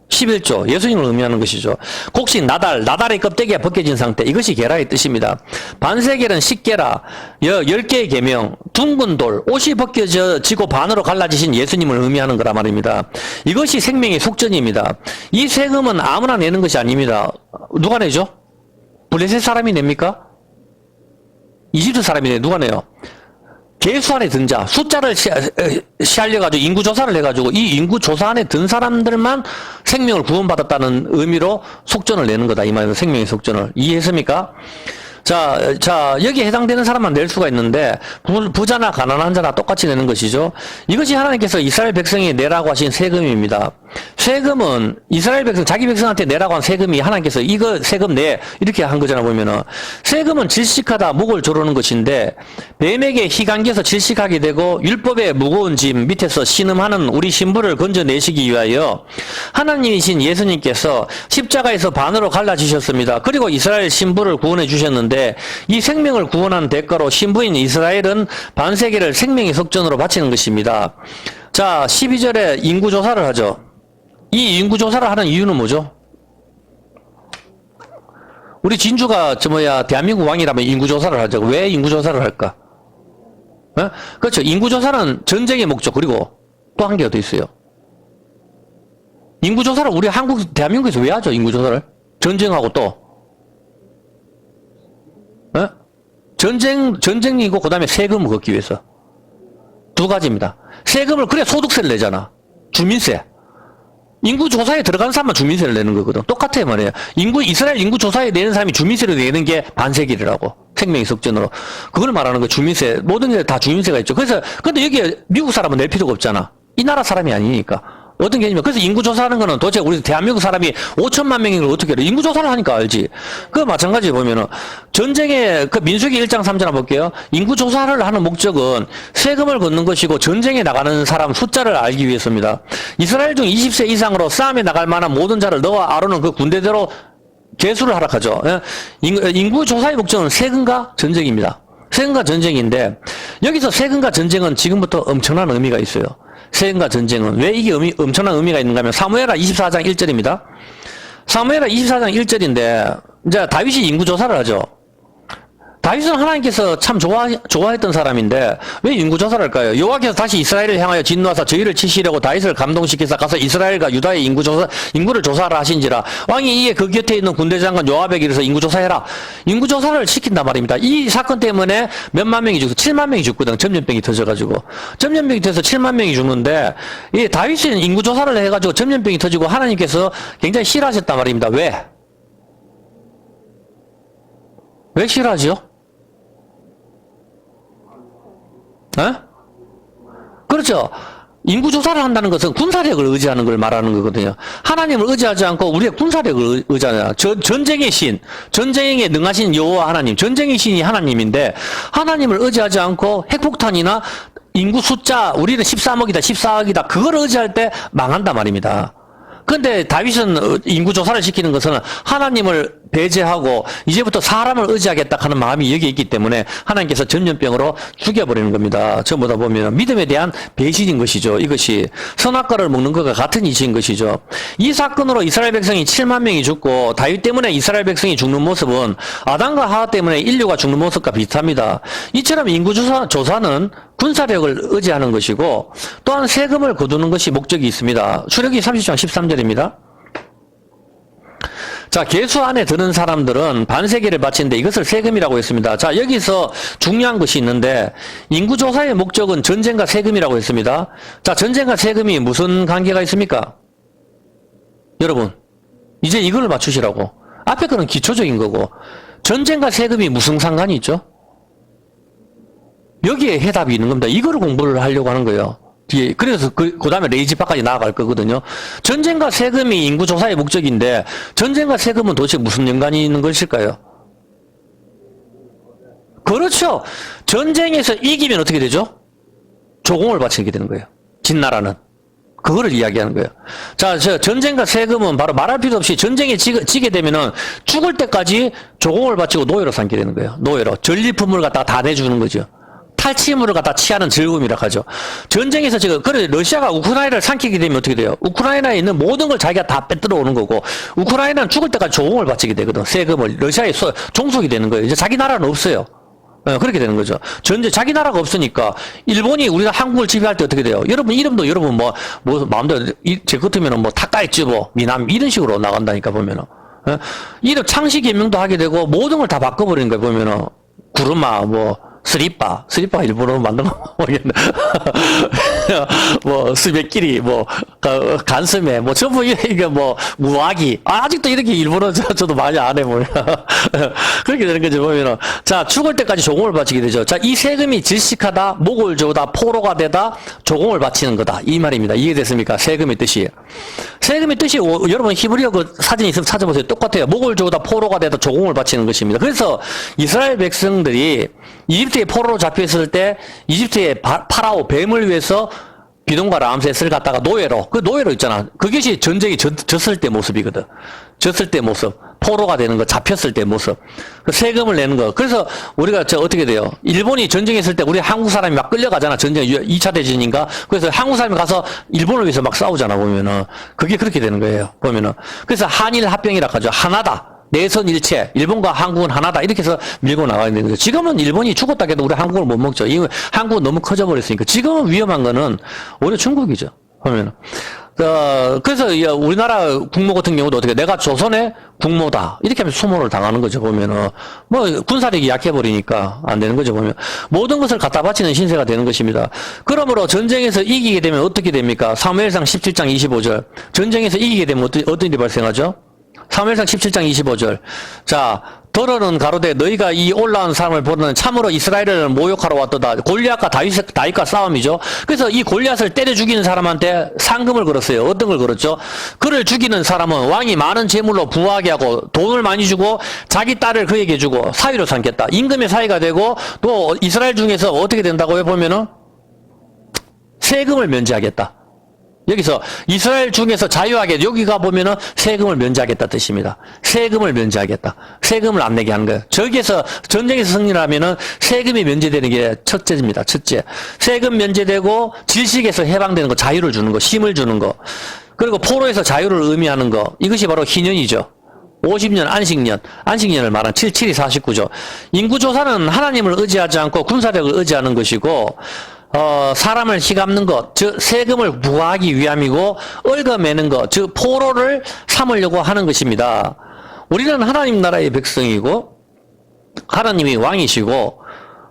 11조 예수님을 의미하는 것이죠. 곡식 나달의 껍데기가 벗겨진 상태, 이것이 계라의 뜻입니다. 반세계는 10계라 10개의 계명, 둥근 돌, 옷이 벗겨지고 반으로 갈라지신 예수님을 의미하는 거란 말입니다. 이것이 생명의 속전입니다. 이 세금은 아무나 내는 것이 아닙니다. 누가 내죠? 블레셋 사람이 냅니까? 이집트 사람이 내. 누가 내요? 계수 안에 든 자, 숫자를 시알려가지고 인구조사를 해가지고 이 인구조사 안에 든 사람들만 생명을 구원받았다는 의미로 속전을 내는 거다. 이 말에서 생명의 속전을. 이해했습니까? 자, 여기에 해당되는 사람만 낼 수가 있는데, 부자나 가난한 자나 똑같이 내는 것이죠. 이것이 하나님께서 이스라엘 백성이 내라고 하신 세금입니다. 세금은 이스라엘 백성, 자기 백성한테 내라고 한 세금이 하나님께서 이거 세금 내, 이렇게 한 거잖아, 보면은. 세금은 질식하다, 목을 조르는 것인데, 뱀에게 희강겨서 질식하게 되고, 율법의 무거운 짐 밑에서 신음하는 우리 신부를 건져내시기 위하여, 하나님이신 예수님께서 십자가에서 반으로 갈라지셨습니다. 그리고 이스라엘 신부를 구원해 주셨는데, 이 생명을 구원한 대가로 신부인 이스라엘은 반세계를 생명의 속전으로 바치는 것입니다. 자, 12절에 인구조사를 하죠. 이 인구조사를 하는 이유는 뭐죠? 우리 진주가 대한민국 왕이라면 인구조사를 하죠. 왜 인구조사를 할까? 그렇죠. 인구조사는 전쟁의 목적, 그리고 또 한 개가 더 있어요. 인구조사를 우리 대한민국에서 왜 하죠? 인구조사를? 전쟁하고 또 전쟁이고, 그 다음에 세금을 걷기 위해서. 두 가지입니다. 세금을, 그래, 소득세를 내잖아. 주민세. 인구조사에 들어간 사람만 주민세를 내는 거거든. 똑같아요, 말이에요. 이스라엘 인구조사에 내는 사람이 주민세를 내는 게 반세기라고. 생명의 속전으로. 그걸 말하는 거, 주민세. 모든 게 다 주민세가 있죠. 근데 여기에 미국 사람은 낼 필요가 없잖아. 이 나라 사람이 아니니까. 어떤 개념이야? 그래서 인구조사하는 거는 도대체 우리 대한민국 사람이 5천만 명인 걸 어떻게 알아? 인구조사를 하니까 알지. 그 마찬가지 보면은 전쟁에 민수기 1장 3절 한번 볼게요. 인구조사를 하는 목적은 세금을 걷는 것이고 전쟁에 나가는 사람 숫자를 알기 위해서입니다. 이스라엘 중 20세 이상으로 싸움에 나갈 만한 모든 자를 너와 아론은 그 군대대로 계수를 하라 하죠. 인구조사의 목적은 세금과 전쟁입니다. 세금과 전쟁인데 여기서 세금과 전쟁은 지금부터 엄청난 의미가 있어요. 세금과 전쟁은 왜 이게 엄청난 의미가 있는가 하면 사무엘하 24장 1절입니다. 사무엘하 24장 1절인데 이제 다윗이 인구조사를 하죠. 다윗은 하나님께서 참 좋아했던 사람인데 왜 인구조사를 할까요? 여호와께서 다시 이스라엘을 향하여 진노하사 저희를 치시려고 다윗을 감동시키사 가서 이스라엘과 유다의 인구를 조사하라 하신지라. 왕이 이에 그 곁에 있는 군대장관 요압에게 이르서 인구조사해라. 인구조사를 시킨단 말입니다. 이 사건 때문에 몇만 명이 죽고 7만 명이 죽거든. 전염병이 터져가지고. 전염병이 터져서 7만 명이 죽는데 이 다윗은 인구조사를 해가지고 전염병이 터지고 하나님께서 굉장히 싫어하셨단 말입니다. 왜? 왜 싫어하죠? 그렇죠. 인구조사를 한다는 것은 군사력을 의지하는 걸 말하는 거거든요. 하나님을 의지하지 않고 우리의 군사력을 의지하냐. 전쟁의 신, 전쟁에 능하신 여호와 하나님, 전쟁의 신이 하나님인데 하나님을 의지하지 않고 핵폭탄이나 인구 숫자, 우리는 13억이다, 14억이다, 그걸 의지할 때 망한단 말입니다. 근데 다윗은 인구 조사를 시키는 것은 하나님을 배제하고 이제부터 사람을 의지하겠다 하는 마음이 여기 있기 때문에 하나님께서 전염병으로 죽여버리는 겁니다. 전부 다 보면 믿음에 대한 배신인 것이죠. 이것이 선악과를 먹는 것과 같은 이치인 것이죠. 이 사건으로 이스라엘 백성이 7만 명이 죽고 다윗 때문에 이스라엘 백성이 죽는 모습은 아담과 하와 때문에 인류가 죽는 모습과 비슷합니다. 이처럼 인구 조사는 군사력을 의지하는 것이고 또한 세금을 거두는 것이 목적이 있습니다. 출애굽기 30장 13절입니다. 자, 계수 안에 드는 사람들은 반세계를 바치는데 이것을 세금이라고 했습니다. 자, 여기서 중요한 것이 있는데 인구조사의 목적은 전쟁과 세금이라고 했습니다. 자, 전쟁과 세금이 무슨 관계가 있습니까? 여러분, 이제 이걸 맞추시라고. 앞에 거는 기초적인 거고 전쟁과 세금이 무슨 상관이 있죠? 여기에 해답이 있는 겁니다. 이거를 공부를 하려고 하는 거예요. 그래서 그 다음에 레이지파까지 나아갈 거거든요. 전쟁과 세금이 인구조사의 목적인데 전쟁과 세금은 도대체 무슨 연관이 있는 것일까요? 그렇죠. 전쟁에서 이기면 어떻게 되죠? 조공을 바치게 되는 거예요. 진 나라는. 그거를 이야기하는 거예요. 자, 전쟁과 세금은 바로 말할 필요 없이 전쟁에 지게 되면은 죽을 때까지 조공을 바치고 노예로 삼게 되는 거예요. 노예로. 전리품을 갖다가 다 내주는 거죠. 탈취물을 갖다 취하는 즐거움이라 하죠. 전쟁에서 지금, 그래, 러시아가 우크라이나를 삼키게 되면 어떻게 돼요? 우크라이나에 있는 모든 걸 자기가 다 빼들어 오는 거고, 우크라이나는 죽을 때까지 조공을 바치게 되거든. 세금을. 러시아에 종속이 되는 거예요. 이제 자기 나라는 없어요. 그렇게 되는 거죠. 자기 나라가 없으니까, 일본이 우리가 한국을 지배할 때 어떻게 돼요? 여러분, 이름도 여러분 마음대로, 제 같으면은 타까이쯔보, 미남, 이런 식으로 나간다니까, 보면은. 이름 창씨 개명도 하게 되고, 모든 걸 다 바꿔버리는 거예요, 보면은. 구르마, 스리빠 일본어로 만든 거 모르겠네. 스베끼리, 간스메, 전부 이게 무아기. 아직도 이렇게 일본어 저도 많이 안 해, 그렇게 되는 거죠, 보면은. 자, 죽을 때까지 조공을 바치게 되죠. 자, 이 세금이 질식하다, 목을 조다, 포로가 되다, 조공을 바치는 거다. 이 말입니다. 이해됐습니까? 세금의 뜻이. 세금의 뜻이, 여러분 히브리어 그 사진 있으면 찾아보세요. 똑같아요. 목을 조다, 포로가 되다, 조공을 바치는 것입니다. 그래서 이스라엘 백성들이 이집트에 포로로 잡혀있을 때 이집트의 파라오 뱀을 위해서 비동과 람셋을 갖다가 노예로 있잖아. 그것이 전쟁이 졌을 때 모습이거든. 졌을 때 모습. 포로가 되는 거, 잡혔을 때 모습. 세금을 내는 거. 그래서 우리가 어떻게 돼요? 일본이 전쟁했을 때 우리 한국 사람이 막 끌려가잖아. 전쟁 2차 대전인가? 그래서 한국 사람이 가서 일본을 위해서 막 싸우잖아, 보면은. 그게 그렇게 되는 거예요, 보면은. 그래서 한일 합병이라 하죠. 하나다. 내선 일체, 일본과 한국은 하나다. 이렇게 해서 밀고 나가야 되는 거죠. 지금은 일본이 죽었다 해도 우리 한국을 못 먹죠. 이거 한국은 너무 커져버렸으니까. 지금은 위험한 거는 오히려 중국이죠. 보면은. 그래서 우리나라 국모 같은 경우도 어떻게 내가 조선의 국모다. 이렇게 하면 수모를 당하는 거죠. 보면은. 군사력이 약해버리니까 안 되는 거죠. 보면. 모든 것을 갖다 바치는 신세가 되는 것입니다. 그러므로 전쟁에서 이기게 되면 어떻게 됩니까? 사무엘상 17장 25절. 전쟁에서 이기게 되면 어떤 일이 발생하죠? 사무엘상 17장 25절. 자, 더러는 가로되 너희가 이 올라온 사람을 보는 참으로 이스라엘을 모욕하러 왔도다. 골리앗과 다윗과 싸움이죠. 그래서 이 골리앗을 때려 죽이는 사람한테 상금을 걸었어요. 어떤 걸 걸었죠? 그를 죽이는 사람은 왕이 많은 재물로 부하게 하고 돈을 많이 주고 자기 딸을 그에게 주고 사위로 삼겠다. 임금의 사위가 되고 또 이스라엘 중에서 어떻게 된다고요? 보면은 세금을 면제하겠다. 여기서 이스라엘 중에서 자유하게 여기가 보면은 세금을 면제하겠다 뜻입니다. 세금을 면제하겠다. 세금을 안 내게 하는 거예요. 저기에서 전쟁에서 승리를 하면은 세금이 면제되는 게 첫째입니다. 첫째. 세금 면제되고 질식에서 해방되는 거, 자유를 주는 거, 힘을 주는 거. 그리고 포로에서 자유를 의미하는 거. 이것이 바로 희년이죠. 50년 안식년을 말한 7이 49죠. 인구조사는 하나님을 의지하지 않고 군사력을 의지하는 것이고 사람을 휘감는 것, 즉 세금을 부과하기 위함이고 얽어매는 것, 즉 포로를 삼으려고 하는 것입니다. 우리는 하나님 나라의 백성이고 하나님이 왕이시고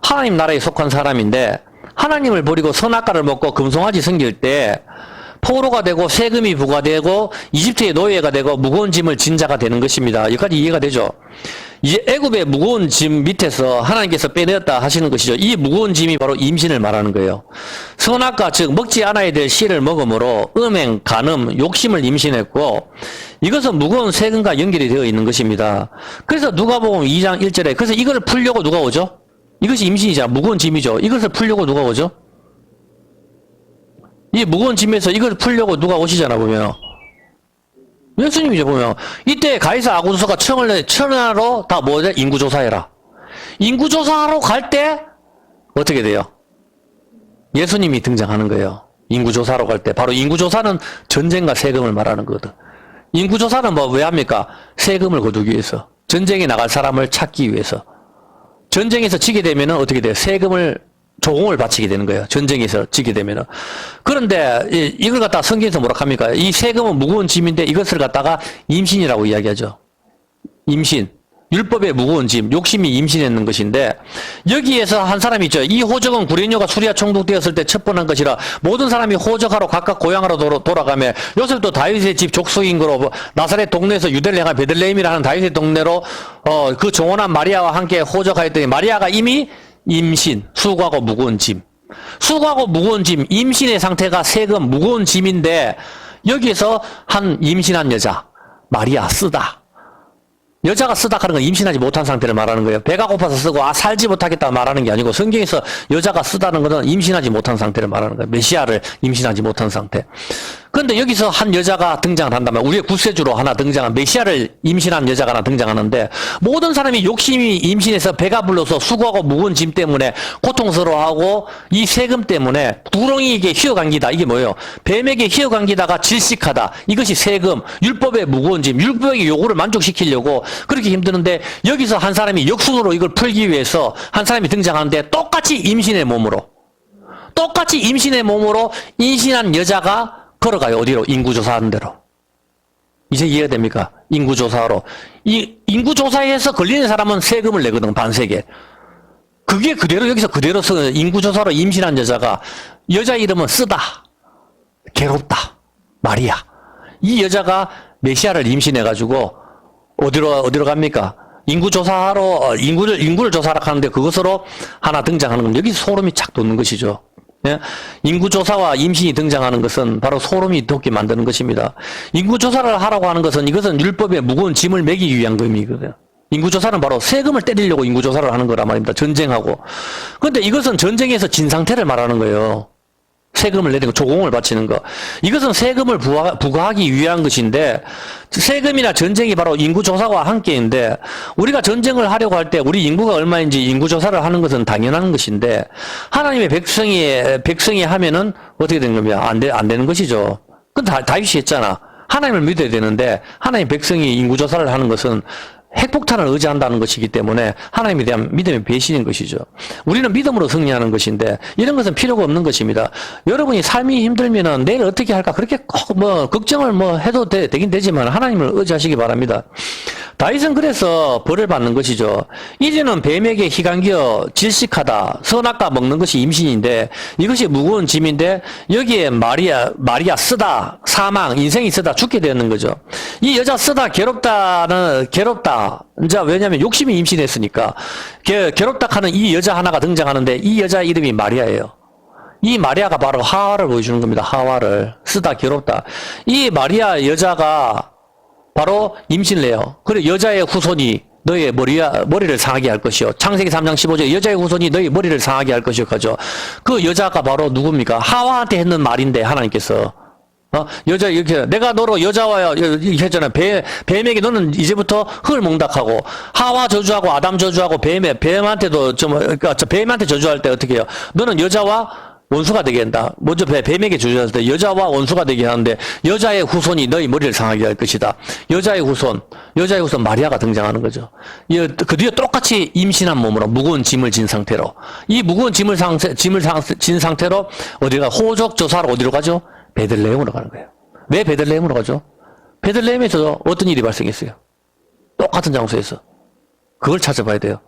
하나님 나라에 속한 사람인데 하나님을 버리고 선악과를 먹고 금송아지 섬길 때 포로가 되고 세금이 부과되고 이집트의 노예가 되고 무거운 짐을 진 자가 되는 것입니다. 여기까지 이해가 되죠? 이제 애굽의 무거운 짐 밑에서 하나님께서 빼내었다 하시는 것이죠. 이 무거운 짐이 바로 임신을 말하는 거예요. 선악과 즉 먹지 않아야 될 씨를 먹음으로 음행, 간음, 욕심을 임신했고 이것은 무거운 세금과 연결이 되어 있는 것입니다. 그래서 누가복음 2장 1절에 그래서 이걸 풀려고 누가 오죠? 이것이 임신이자 무거운 짐이죠. 이것을 풀려고 누가 오죠? 이 무거운 짐에서 이걸 풀려고 누가 오시잖아 보면 예수님이 이제 보면 이때 가이사 아구스가 천하로 다 뭐죠? 인구조사해라. 인구조사하러 갈 때 어떻게 돼요? 예수님이 등장하는 거예요. 인구조사로 갈 때. 바로 인구조사는 전쟁과 세금을 말하는 거거든. 인구조사는 뭐 왜 합니까? 세금을 거두기 위해서. 전쟁에 나갈 사람을 찾기 위해서. 전쟁에서 지게 되면은 어떻게 돼요? 조공을 바치게 되는 거예요. 전쟁에서 지게 되면은. 그런데 이걸 갖다가 성경에서 뭐라 합니까? 이 세금은 무거운 짐인데 이것을 갖다가 임신이라고 이야기하죠. 임신. 율법의 무거운 짐, 욕심이 임신했는 것인데 여기에서 한 사람이 있죠. 이 호적은 구레뇨가 수리아 총독되었을 때 첩번한 것이라 모든 사람이 호적하러 각각 고향으로 돌아가며 요셉도 다윗의 집 족속인 거로 나사렛 동네에서 유대를 향한 베들레헴이라는 다윗의 동네로 그 정원한 마리아와 함께 호적하였더니 마리아가 이미 임신, 수고하고 무거운 짐. 수고하고 무거운 짐, 임신의 상태가 세금 무거운 짐인데 여기에서 한 임신한 여자, 마리아 쓰다. 여자가 쓰다 하는 건 임신하지 못한 상태를 말하는 거예요. 배가 고파서 쓰고 살지 못하겠다 말하는 게 아니고 성경에서 여자가 쓰다는 것은 임신하지 못한 상태를 말하는 거예요. 메시아를 임신하지 못한 상태. 그런데 여기서 한 여자가 등장을 한다면 우리의 구세주로 하나 등장한 메시아를 임신한 여자가 하나 등장하는데 모든 사람이 욕심이 임신해서 배가 불러서 수고하고 무거운 짐 때문에 고통스러워하고 이 세금 때문에 두렁이에게 휘어감기다. 이게 뭐예요? 뱀에게 휘어감기다가 질식하다. 이것이 세금, 율법의 무거운 짐, 율법의 요구를 만족시키려고 그렇게 힘드는데 여기서 한 사람이 역순으로 이걸 풀기 위해서 한 사람이 등장하는데 똑같이 임신의 몸으로 임신한 여자가 걸어가요. 어디로? 인구조사하는 대로. 이제 이해가 됩니까? 인구조사로. 이 인구조사에서 걸리는 사람은 세금을 내거든, 반세계. 그게 그대로 여기서 그대로 인구조사로 임신한 여자가 여자 이름은 쓰다. 괴롭다. 마리아. 이 여자가 메시아를 임신해가지고 어디로 갑니까? 인구를 조사하러 가는데 그것으로 하나 등장하는 겁니다. 여기서 소름이 착 돋는 것이죠. 예? 인구조사와 임신이 등장하는 것은 바로 소름이 돋게 만드는 것입니다. 인구조사를 하라고 하는 것은 이것은 율법의 무거운 짐을 매기기 위한 의미거든요. 인구조사는 바로 세금을 때리려고 인구조사를 하는 거란 말입니다. 전쟁하고. 그런데 이것은 전쟁에서 진 상태를 말하는 거예요. 세금을 내리고 조공을 바치는 거. 이것은 세금을 부과하기 위한 것인데 세금이나 전쟁이 바로 인구조사와 함께인데 우리가 전쟁을 하려고 할 때 우리 인구가 얼마인지 인구조사를 하는 것은 당연한 것인데 하나님의 백성이 하면은 어떻게 되는 겁니까? 안 되는 것이죠. 그건 다윗이 했잖아. 하나님을 믿어야 되는데 하나님 백성이 인구조사를 하는 것은 핵폭탄을 의지한다는 것이기 때문에 하나님에 대한 믿음의 배신인 것이죠. 우리는 믿음으로 승리하는 것인데 이런 것은 필요가 없는 것입니다. 여러분이 삶이 힘들면은 내일 어떻게 할까 그렇게 꼭 걱정을 해도 되긴 되지만 하나님을 의지하시기 바랍니다. 다윗은 그래서 벌을 받는 것이죠. 이제는 뱀에게 희간기어 질식하다, 선악과 먹는 것이 임신인데 이것이 무거운 짐인데 여기에 마리아 쓰다, 사망, 인생이 쓰다 죽게 되는 거죠. 이 여자 쓰다 괴롭다. 이제 왜냐하면 욕심이 임신했으니까 괴롭다 하는 이 여자 하나가 등장하는데 이 여자 이름이 마리아예요. 이 마리아가 바로 하와를 보여주는 겁니다. 하와를 쓰다 괴롭다. 이 마리아 여자가 바로 임신을 해요. 그래 여자의 후손이 너의 머리를 상하게 할 것이요. 창세기 3장 15절 여자의 후손이 너의 머리를 상하게 할 것이요. 가죠. 그 여자가 바로 누굽니까? 하와한테 했는 말인데 하나님께서 여자 이렇게 내가 너로 여자와 이렇게 했잖아요. 뱀에게 너는 이제부터 흙을 몽닥하고 하와 저주하고 아담 저주하고 뱀한테도 뱀한테 저주할 때 어떻게 해요? 너는 여자와 원수가 되게 한다. 먼저 뱀에게 저주할 때 여자와 원수가 되게 하는데 여자의 후손이 너희 머리를 상하게 할 것이다. 여자의 후손 마리아가 등장하는 거죠. 그 뒤에 똑같이 임신한 몸으로 무거운 짐을 진 상태로 이 무거운 짐을 진 상태로 어디가 호적 조사로 어디로 가죠? 베들레헴으로 가는 거예요. 왜 베들레헴으로 가죠? 베들레헴에서 어떤 일이 발생했어요? 똑같은 장소에서. 그걸 찾아봐야 돼요.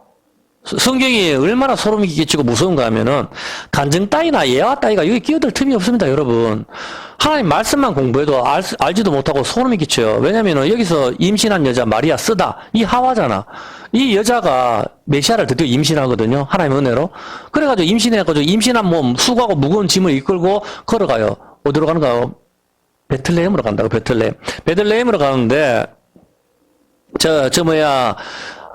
성경이 얼마나 소름이 끼치고 무서운가 하면은 간증 따위나 예화 따위가 여기 끼어들 틈이 없습니다, 여러분. 하나님 말씀만 공부해도 알지도 못하고 소름이 끼쳐요. 왜냐면은 여기서 임신한 여자 마리아 쓰다. 이 하와잖아. 이 여자가 메시아를 드디어 임신하거든요. 하나님의 은혜로. 그래가지고 임신해가지고 임신한 몸 수고하고 무거운 짐을 이끌고 걸어가요. 어디로 가는가요? 베틀레헴으로 간다고, 베틀레헴으로 가는데,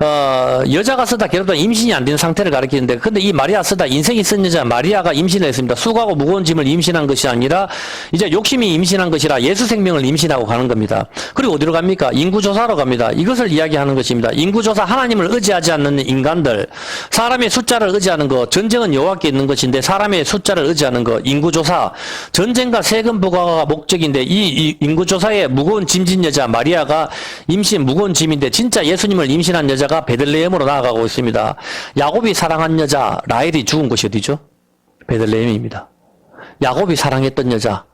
여자가 쓰다 괴롭다 임신이 안 된 상태를 가리키는데, 근데 이 마리아 쓰다 인생이 쓴 여자 마리아가 임신을 했습니다. 수고하고 무거운 짐을 임신한 것이 아니라 이제 욕심이 임신한 것이라 예수 생명을 임신하고 가는 겁니다. 그리고 어디로 갑니까? 인구조사로 갑니다. 이것을 이야기하는 것입니다. 인구조사, 하나님을 의지하지 않는 인간들, 사람의 숫자를 의지하는 것, 전쟁은 여호와께 있는 것인데 사람의 숫자를 의지하는 것, 인구조사, 전쟁과 세금 부과가 목적인데 이 인구조사에 무거운 짐진 여자 마리아가 임신 무거운 짐인데 진짜 예수님을 임신한 여자가 베들레헴으로 나아가고 있습니다. 야곱이 사랑한 여자 라헬이 죽은 곳이 어디죠? 베들레헴입니다. 야곱이 사랑했던 여자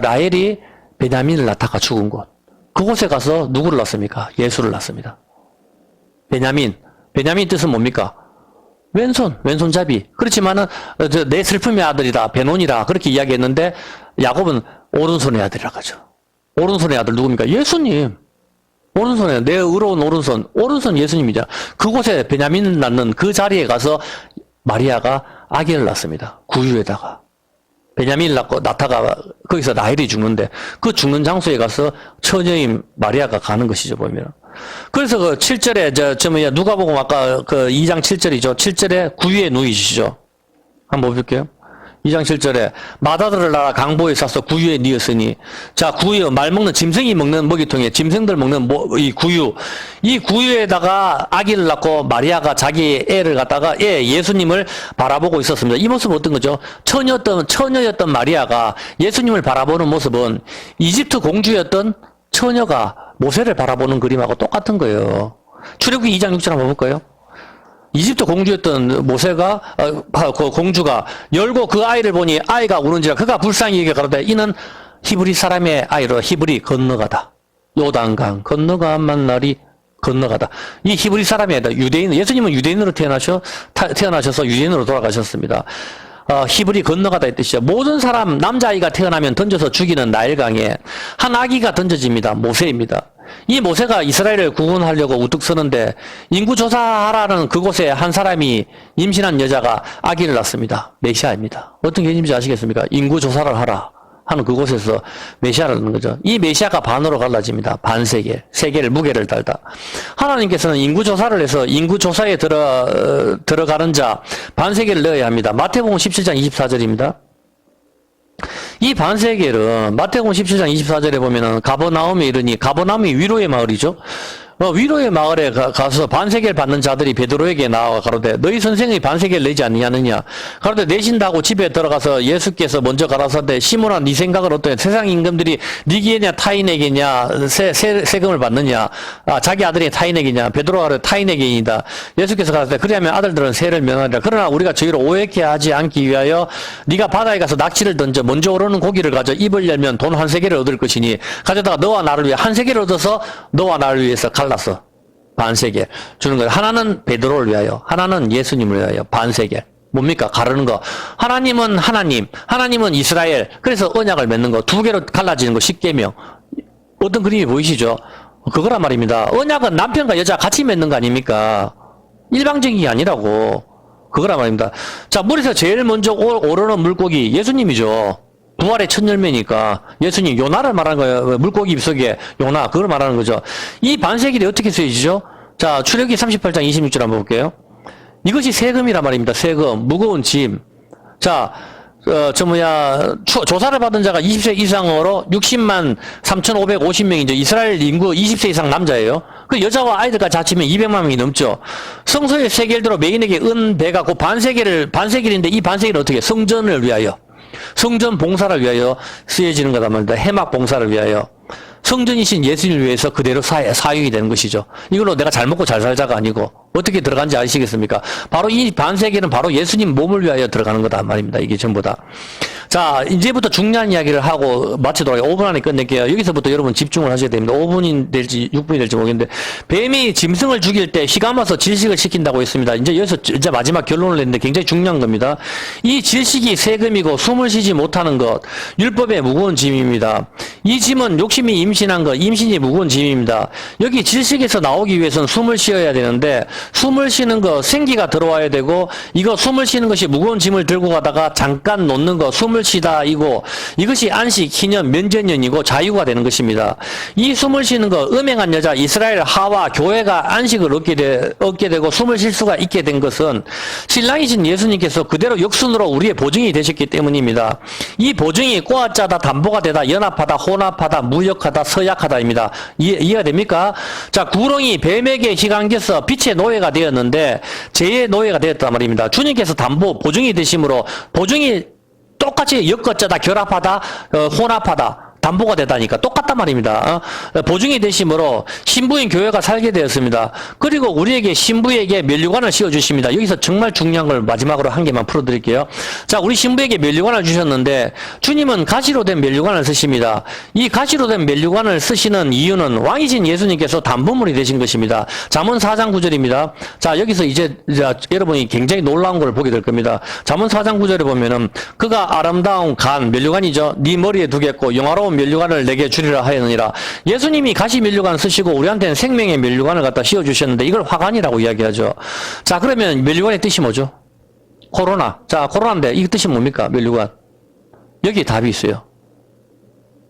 라헬이 베냐민을 낳다가 죽은 곳, 그곳에 가서 누구를 낳습니까? 예수를 낳습니다. 베냐민 뜻은 뭡니까? 왼손잡이. 그렇지만은 내 슬픔의 아들이다, 베논이라 그렇게 이야기했는데 야곱은 오른손의 아들이라고 하죠. 오른손의 아들 누굽니까? 예수님. 오른손에, 내 의로운 오른손 예수님이죠. 그곳에 베냐민을 낳는 그 자리에 가서 마리아가 아기를 낳습니다. 구유에다가. 베냐민을 낳다가 거기서 라헬이 죽는데 그 죽는 장소에 가서 처녀인 마리아가 가는 것이죠, 보면. 그래서 그 7절에, 누가복음 아까 그 2장 7절이죠. 7절에 구유에 누이시죠. 한번 볼게요. 2장 7절에 마다들을 나라 강보에 싸서 구유에 뉘었으니, 자, 구유, 말 먹는 짐승이 먹는 먹이통에 짐승들 먹는 이 구유에다가 아기를 낳고 마리아가 자기 애를 갖다가 예수님을 바라보고 있었습니다. 이 모습은 어떤 거죠? 처녀였던 마리아가 예수님을 바라보는 모습은 이집트 공주였던 처녀가 모세를 바라보는 그림하고 똑같은 거예요. 출애굽기 2장 6절 한번 볼까요? 이집트 공주였던 모세가 그 공주가 열고 그 아이를 보니 아이가 우는지라 그가 불쌍히 여겨 가로되 이는 히브리 사람의 아이로 히브리 건너가다. 요단강 건너간 만날이 건너가다. 이 히브리 사람의 아이다. 유대인, 예수님은 유대인으로 태어나셔서 유대인으로 돌아가셨습니다. 히브리 건너가다 이 뜻이죠. 모든 사람, 남자아이가 태어나면 던져서 죽이는 나일강에 한 아기가 던져집니다. 모세입니다. 이 모세가 이스라엘을 구원하려고 우뚝 서는데 인구조사하라는 그곳에 한 사람이 임신한 여자가 아기를 낳습니다. 메시아입니다. 어떤 개념인지 아시겠습니까? 인구조사를 하라 하는 그곳에서 메시아를 낳는 거죠. 이 메시아가 반으로 갈라집니다. 반세계, 세계를 무게를 달다. 하나님께서는 인구조사를 해서 인구조사에 들어가는 자 반세계를 넣어야 합니다. 마태복음 17장 24절입니다. 이 반세겔은 마태복음 17장 24절에 보면은 가버나움에 이르니, 가버나움이 위로의 마을이죠. 위로의 마을에 가서 반세겔 받는 자들이 베드로에게 나와 가로되 너희 선생의 반세겔 내지 아니하느냐. 가로되 내신다고 집에 들어가서 예수께서 먼저 가라사대 시몬아 네 생각은 어떠냐. 세상 임금들이 니게냐 타인에게냐 세금을 받느냐. 자기 아들이 타인에게냐. 베드로가 가로되 타인에게이다. 예수께서 가라사대 그리하면 아들들은 세를 면하리라. 그러나 우리가 저희를 오해케 하지 않기 위하여 네가 바다에 가서 낙지를 던져 먼저 오르는 고기를 가져 입을 열면 돈 한 세겔을 얻을 것이니 가져다가 너와 나를 위해 한 세겔을 얻어서 너와 나를 위해서 갈라서 반세겔 주는 거예요. 하나는 베드로를 위하여, 하나는 예수님을 위하여. 반세겔 뭡니까? 가르는 거. 하나님은 하나님은 이스라엘. 그래서 언약을 맺는 거. 두 개로 갈라지는 거. 십계명. 어떤 그림이 보이시죠? 그거란 말입니다. 언약은 남편과 여자 같이 맺는 거 아닙니까? 일방적인 게 아니라고. 그거란 말입니다. 자, 물에서 제일 먼저 오르는 물고기 예수님이죠. 부활의 첫 열매니까 예수님, 요나를 말하는 거예요. 물고기 입속에 요나, 그걸 말하는 거죠. 이 반세겔이 어떻게 쓰여지죠? 자, 출애굽기 38장 26절 한번 볼게요. 이것이 세금이란 말입니다. 세금, 무거운 짐. 자, 조사를 받은 자가 20세 이상으로 60만 3,550명이죠. 이스라엘 인구 20세 이상 남자예요. 그 여자와 아이들까지 합치면 200만 명이 넘죠. 성소의 세겔대로 메인에게 은 배가 그 반세겔인데 이 반세겔은 어떻게? 성전을 위하여. 성전 봉사를 위하여 쓰여지는 거단 말입니다. 해막 봉사를 위하여. 성전이신 예수님을 위해서 그대로 사용이 되는 것이죠. 이걸로 내가 잘 먹고 잘 살자가 아니고 어떻게 들어간지 아시겠습니까? 바로 이 반세계는 바로 예수님 몸을 위하여 들어가는 거다 말입니다. 이게 전부 다. 자, 이제부터 중요한 이야기를 하고 마치도록 5분 안에 끝낼게요. 여기서부터 여러분 집중을 하셔야 됩니다. 5분이 될지 6분이 될지 모르겠는데, 뱀이 짐승을 죽일 때 휘감아서 질식을 시킨다고 했습니다. 이제 여기서 이제 마지막 결론을 냈는데 굉장히 중요한 겁니다. 이 질식이 세금이고 숨을 쉬지 못하는 것, 율법의 무거운 짐입니다. 이 짐은 욕심이 임신한 것, 임신이 무거운 짐입니다. 여기 질식에서 나오기 위해서는 숨을 쉬어야 되는데, 숨을 쉬는 거, 생기가 들어와야 되고, 이거 숨을 쉬는 것이 무거운 짐을 들고 가다가 잠깐 놓는 거, 숨을 숨을 쉬다이고 이것이 안식, 희년, 면전년이고 자유가 되는 것입니다. 이 숨을 쉬는 거 음행한 여자 이스라엘 하와 교회가 안식을 얻게 되고 숨을 쉴 수가 있게 된 것은 신랑이신 예수님께서 그대로 역순으로 우리의 보증이 되셨기 때문입니다. 이 보증이 꼬아짜다, 담보가 되다, 연합하다, 혼합하다, 무역하다, 서약하다입니다. 이해가 됩니까? 자, 구렁이 뱀에게 희강겨서 빛의 노예가 되었는데 죄의 노예가 되었단 말입니다. 주님께서 담보, 보증이 되심으로 보증이 똑같이 엮어짜다, 결합하다, 혼합하다, 담보가 되다니까 똑같단 말입니다. 보증이 되심으로 신부인 교회가 살게 되었습니다. 그리고 우리에게 신부에게 면류관을 씌워주십니다. 여기서 정말 중요한 걸 마지막으로 한 개만 풀어드릴게요. 자, 우리 신부에게 면류관을 주셨는데 주님은 가시로 된 면류관을 쓰십니다. 이 가시로 된 면류관을 쓰시는 이유는 왕이신 예수님께서 담보물이 되신 것입니다. 잠언 4장 9절입니다. 자, 여기서 이제 여러분이 굉장히 놀라운 걸 보게 될 겁니다. 잠언 4장 9절에 보면은 그가 아름다운 간, 면류관이죠. 네 머리에 두겠고 영화로운 면류관을 내게 주리라 하였느니라. 예수님이 가시 면류관 쓰시고 우리한테는 생명의 면류관을 갖다 씌워주셨는데 이걸 화관이라고 이야기하죠. 자, 그러면 면류관의 뜻이 뭐죠? 코로나. 자, 코로나인데 이 뜻이 뭡니까? 면류관. 여기 답이 있어요.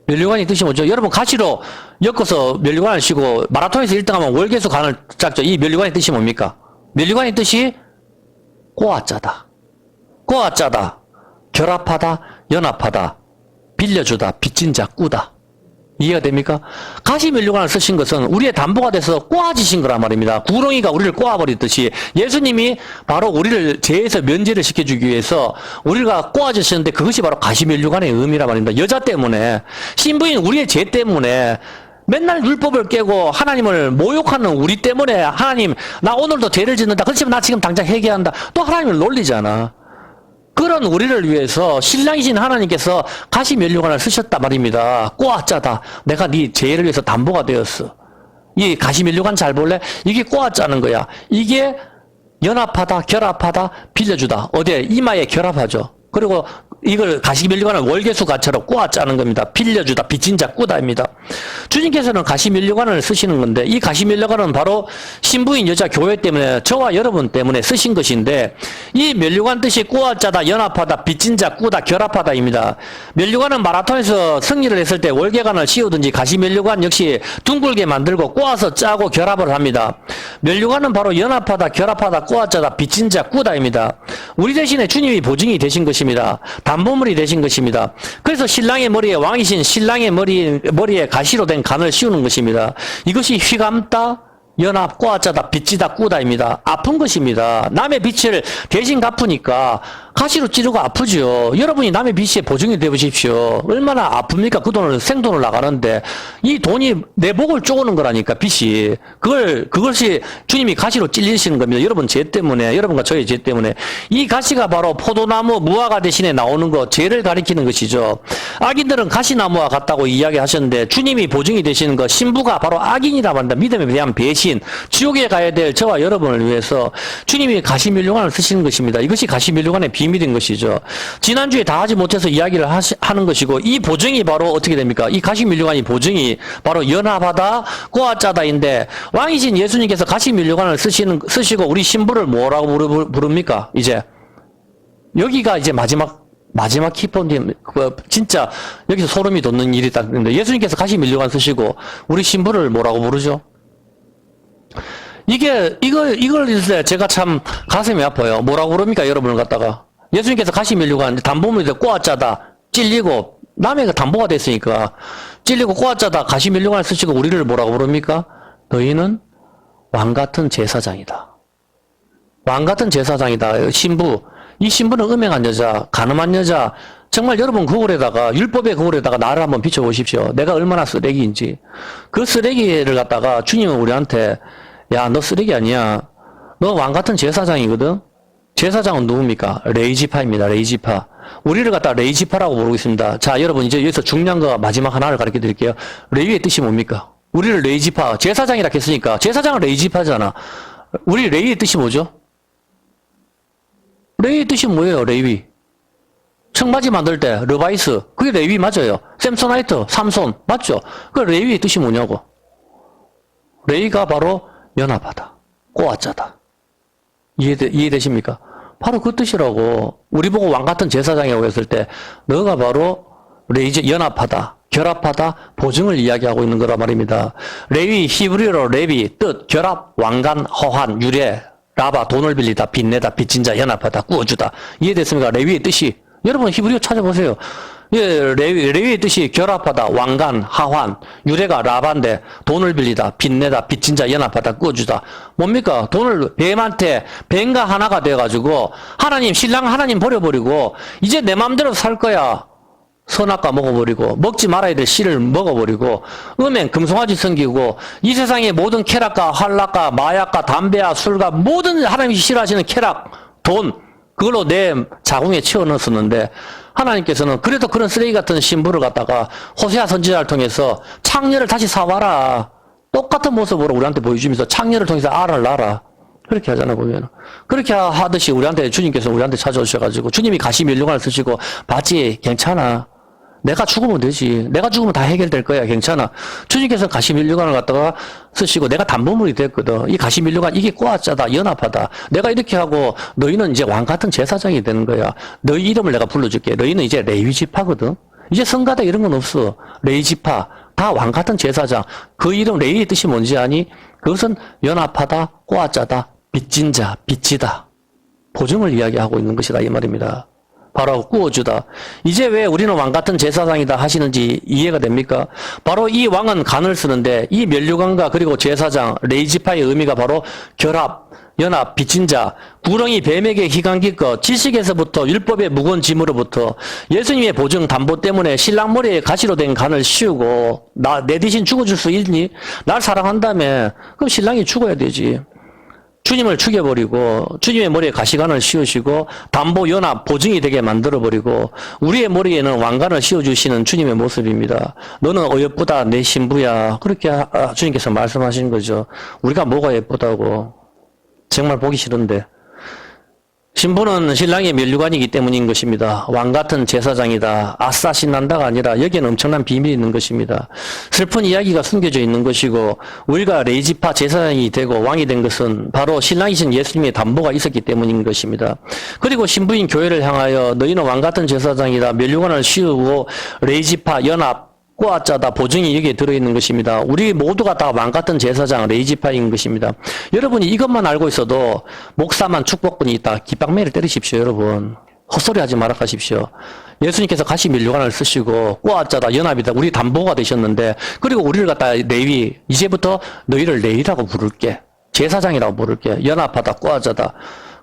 면류관의 뜻이 뭐죠? 여러분 가시로 엮어서 면류관을 씌고 마라톤에서 1등하면 월계수 간을 짰죠. 이 면류관의 뜻이 뭡니까? 면류관의 뜻이 꼬아짜다. 꼬아짜다. 결합하다. 연합하다. 빌려주다, 빚진 자, 꾸다. 이해가 됩니까? 가시 면류관을 쓰신 것은 우리의 담보가 돼서 꼬아지신 거란 말입니다. 구렁이가 우리를 꼬아버리듯이 예수님이 바로 우리를 죄에서 면제를 시켜주기 위해서 우리가 꼬아지셨는데 그것이 바로 가시 면류관의 의미란 말입니다. 여자 때문에, 신부인 우리의 죄 때문에 맨날 율법을 깨고 하나님을 모욕하는 우리 때문에 하나님, 나 오늘도 죄를 짓는다. 그렇지만 나 지금 당장 회개한다. 또 하나님을 놀리잖아. 그런 우리를 위해서 신랑이신 하나님께서 가시 면류관을 쓰셨단 말입니다. 꼬아짜다. 내가 네 죄를 위해서 담보가 되었어. 이 가시 면류관 잘 볼래? 이게 꼬아짜는 거야. 이게 연합하다, 결합하다, 빌려주다. 어디에? 이마에 결합하죠. 그리고 이걸 가시면류관을 월계수 가처럼 꼬아짜는 겁니다. 빌려주다, 빚진 자, 꾸다입니다. 주님께서는 가시면류관을 쓰시는 건데 이 가시면류관은 바로 신부인 여자 교회 때문에 저와 여러분 때문에 쓰신 것인데 이 면류관 뜻이 꼬아짜다, 연합하다, 빚진 자, 꾸다, 결합하다입니다. 면류관은 마라톤에서 승리를 했을 때 월계관을 씌우든지 가시면류관 역시 둥글게 만들고 꼬아서 짜고 결합을 합니다. 면류관은 바로 연합하다, 결합하다, 꼬아짜다, 빚진 자, 꾸다입니다. 우리 대신에 주님이 보증이 되신 것입니다. 담보물이 되신 것입니다. 그래서 신랑의 머리에 왕이신 신랑의 머리에 가시로 된 간을 씌우는 것입니다. 이것이 휘감다, 연합, 꼬아짜다, 빚지다, 꾸다입니다. 아픈 것입니다. 남의 빚을 대신 갚으니까 가시로 찌르고 아프죠. 여러분이 남의 빚에 보증이 되어 보십시오. 얼마나 아픕니까? 그 돈을 생돈을 나가는데 이 돈이 내 목을 쪼는 거라니까 빚이. 그것이 주님이 가시로 찔리시는 겁니다. 여러분 죄 때문에, 여러분과 저의 죄 때문에. 이 가시가 바로 포도나무 무화과 대신에 나오는 거, 죄를 가리키는 것이죠. 악인들은 가시나무와 같다고 이야기하셨는데 주님이 보증이 되시는 거, 신부가 바로 악인이라고 한다. 믿음에 대한 배신, 지옥에 가야 될 저와 여러분을 위해서 주님이 가시면류관을 쓰시는 것입니다. 이것이 가시면류관의 비밀인 것이죠. 지난주에 다 하지 못해서 이야기를 하는 것이고 이 보증이 바로 어떻게 됩니까? 이 가시면류관이 보증이 바로 연합하다, 꼬아짜다인데 왕이신 예수님께서 가시면류관을 쓰시고 우리 신부를 뭐라고 부릅니까? 이제 여기가 이제 마지막 키포인트, 진짜 여기서 소름이 돋는 일이 딱 있는데 예수님께서 가시면류관 쓰시고 우리 신부를 뭐라고 부르죠? 이걸 있을 때 제가 참 가슴이 아파요. 뭐라고 그럽니까? 여러분을 갖다가. 예수님께서 가시면류관, 담보물이 꼬아짜다, 찔리고, 남의 담보가 됐으니까, 찔리고 꼬아짜다, 가시면류관을 쓰시고 우리를 뭐라고 부릅니까? 너희는 왕같은 제사장이다. 왕같은 제사장이다. 신부. 이 신부는 음행한 여자, 가늠한 여자, 정말 여러분 거울에다가, 율법의 거울에다가 나를 한번 비춰보십시오. 내가 얼마나 쓰레기인지. 그 쓰레기를 갖다가 주님은 우리한테 야, 너 쓰레기 아니야. 너 왕같은 제사장이거든? 제사장은 누굽니까? 레이지파입니다. 레이지파. 우리를 갖다 레이지파라고 부르고 있습니다. 자, 여러분 이제 여기서 중요한 거 마지막 하나를 가르쳐 드릴게요. 레위의 뜻이 뭡니까? 우리를 레이지파, 제사장이라 했으니까 제사장은 레이지파잖아. 우리 레위의 뜻이 뭐죠? 레위의 뜻이 뭐예요? 레위. 청바지 만들 때 르바이스, 그게 레위 맞아요. 샘소나이트, 삼손 맞죠? 그 레위의 뜻이 뭐냐고. 레위가 바로 연합하다, 꼬아짜다. 이해되십니까? 바로 그 뜻이라고. 우리 보고 왕 같은 제사장이라고 했을 때 너가 바로 레이지 연합하다, 결합하다, 보증을 이야기하고 있는 거란 말입니다. 레위, 히브리어로 레위, 뜻, 결합, 왕관, 허환, 유래, 라바, 돈을 빌리다, 빚내다, 빚진 자, 연합하다, 꾸어주다. 이해됐습니까? 레위의 뜻이. 여러분 히브리어 찾아보세요. 예, 레위의 뜻이 결합하다, 왕관, 하환, 유래가 라바인데 돈을 빌리다, 빚내다, 빚진 자, 연합하다, 꾸어주다. 뭡니까? 돈을 뱀한테 뱀과 하나가 돼가지고 하나님, 신랑 하나님 버려버리고 이제 내 마음대로 살 거야. 선악과 먹어버리고 먹지 말아야 될 씨를 먹어버리고 음행 금송아지 섬기고 이 세상의 모든 쾌락과 환락과 마약과 담배와 술과 모든 하나님이 싫어하시는 쾌락, 돈 그걸로 내 자궁에 채워 넣었었는데 하나님께서는 그래도 그런 쓰레기 같은 신부를 갖다가 호세아 선지자를 통해서 창녀를 다시 사와라. 똑같은 모습으로 우리한테 보여주면서 창녀를 통해서 알을 낳아라. 그렇게 하잖아 보면. 그렇게 하듯이 우리한테 주님께서 우리한테 찾아오셔가지고 주님이 가시면류관을 쓰시고 봤지? 괜찮아. 내가 죽으면 되지. 내가 죽으면 다 해결될 거야. 괜찮아. 주님께서 가시면류관을 갖다가 쓰시고 내가 담보물이 됐거든. 이 가시면류관 이게 꼬아짜다, 연합하다. 내가 이렇게 하고 너희는 이제 왕 같은 제사장이 되는 거야. 너희 이름을 내가 불러줄게. 너희는 이제 레위 지파거든. 이제 성가대 이런 건 없어. 레위 지파 다 왕 같은 제사장. 그 이름 레위의 뜻이 뭔지 아니? 그것은 연합하다, 꼬아짜다, 빚진 자, 빚지다. 보증을 이야기하고 있는 것이다 이 말입니다. 바로 꾸어주다. 이제 왜 우리는 왕 같은 제사장이다 하시는지 이해가 됩니까? 바로 이 왕은 간을 쓰는데 이 면류관과 그리고 제사장, 레이지파의 의미가 바로 결합, 연합, 빚진 자, 구렁이 뱀에게 희강기껏 지식에서부터 율법의 무거운 짐으로부터 예수님의 보증 담보 때문에 신랑 머리에 가시로 된 간을 씌우고 내 대신 죽어줄 수 있니? 날 사랑한다며. 그럼 신랑이 죽어야 되지. 주님을 죽여버리고 주님의 머리에 가시관을 씌우시고 담보 연합 보증이 되게 만들어버리고 우리의 머리에는 왕관을 씌워주시는 주님의 모습입니다. 너는 어여쁘다 내 신부야. 그렇게 주님께서 말씀하신 거죠. 우리가 뭐가 예쁘다고. 정말 보기 싫은데. 신부는 신랑의 면류관이기 때문인 것입니다. 왕 같은 제사장이다. 아싸 신난다가 아니라 여기에는 엄청난 비밀이 있는 것입니다. 슬픈 이야기가 숨겨져 있는 것이고 우리가 레이지파 제사장이 되고 왕이 된 것은 바로 신랑이신 예수님의 담보가 있었기 때문인 것입니다. 그리고 신부인 교회를 향하여 너희는 왕 같은 제사장이다. 면류관을 씌우고 레이지파 연합 꼬아짜다 보증이 여기에 들어있는 것입니다. 우리 모두가 다 왕 같은 제사장 레이지파인 것입니다. 여러분이 이것만 알고 있어도 목사만 축복권이 있다. 깃방매를 때리십시오 여러분. 헛소리 하지 말아 가십시오. 예수님께서 가시 면류관을 쓰시고 꼬아짜다 연합이다. 우리 담보가 되셨는데 그리고 우리를 갖다 레위 이제부터 너희를 레위라고 부를게. 제사장이라고 부를게. 연합하다 꼬아짜다.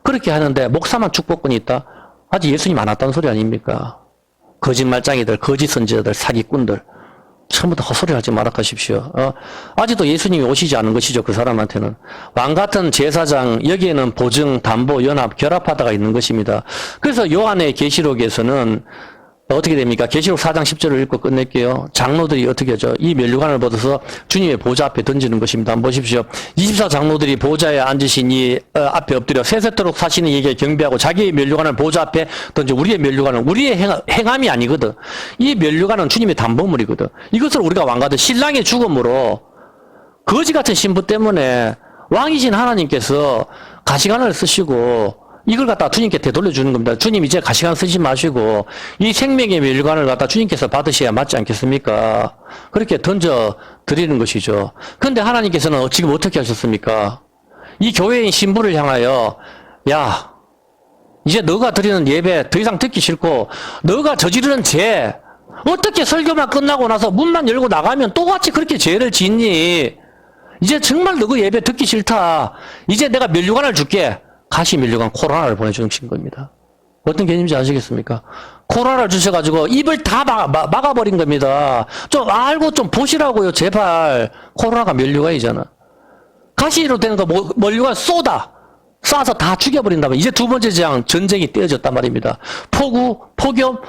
그렇게 하는데 목사만 축복권이 있다. 아직 예수님 안 왔다는 소리 아닙니까? 거짓말장이들 거짓 선지자들 사기꾼들. 처음부터 헛소리 하지 말아 가십시오. 아직도 예수님이 오시지 않은 것이죠. 그 사람한테는. 왕 같은 제사장 여기에는 보증, 담보, 연합, 결합하다가 있는 것입니다. 그래서 요한의 계시록에서는 어떻게 됩니까? 계시록 4장 10절을 읽고 끝낼게요. 장로들이 어떻게 하죠? 이 면류관을 벗어서 주님의 보좌 앞에 던지는 것입니다. 한번 보십시오. 24장로들이 보좌에 앉으신 이 앞에 엎드려 세세토록 사시는 이에게 경배하고 자기의 면류관을 보좌 앞에 던져. 우리의 면류관은 우리의 행함이 아니거든. 이 면류관은 주님의 담보물이거든. 이것을 우리가 왕가든 신랑의 죽음으로 거지 같은 신부 때문에 왕이신 하나님께서 가시관을 쓰시고 이걸 갖다 주님께 되돌려 주는 겁니다. 주님 이제 가시관 쓰지 마시고 이 생명의 면류관을 갖다 주님께서 받으셔야 맞지 않겠습니까? 그렇게 던져 드리는 것이죠. 그런데 하나님께서는 지금 어떻게 하셨습니까? 이 교회인 신부를 향하여 야 이제 너가 드리는 예배 더 이상 듣기 싫고 너가 저지르는 죄 어떻게 설교만 끝나고 나서 문만 열고 나가면 똑같이 그렇게 죄를 짓니? 이제 정말 너 그 예배 듣기 싫다. 이제 내가 면류관을 줄게. 가시 면류관 코로나를 보내주신 겁니다. 어떤 개념인지 아시겠습니까? 코로나를 주셔가지고 입을 다 막아버린 겁니다. 좀 알고 좀 보시라고요, 제발. 코로나가 면류관이잖아. 가시로 되는 거 면류관 쏴서 다 죽여버린다면 이제 두 번째 재앙 전쟁이 떼어졌단 말입니다. 폭우, 폭염.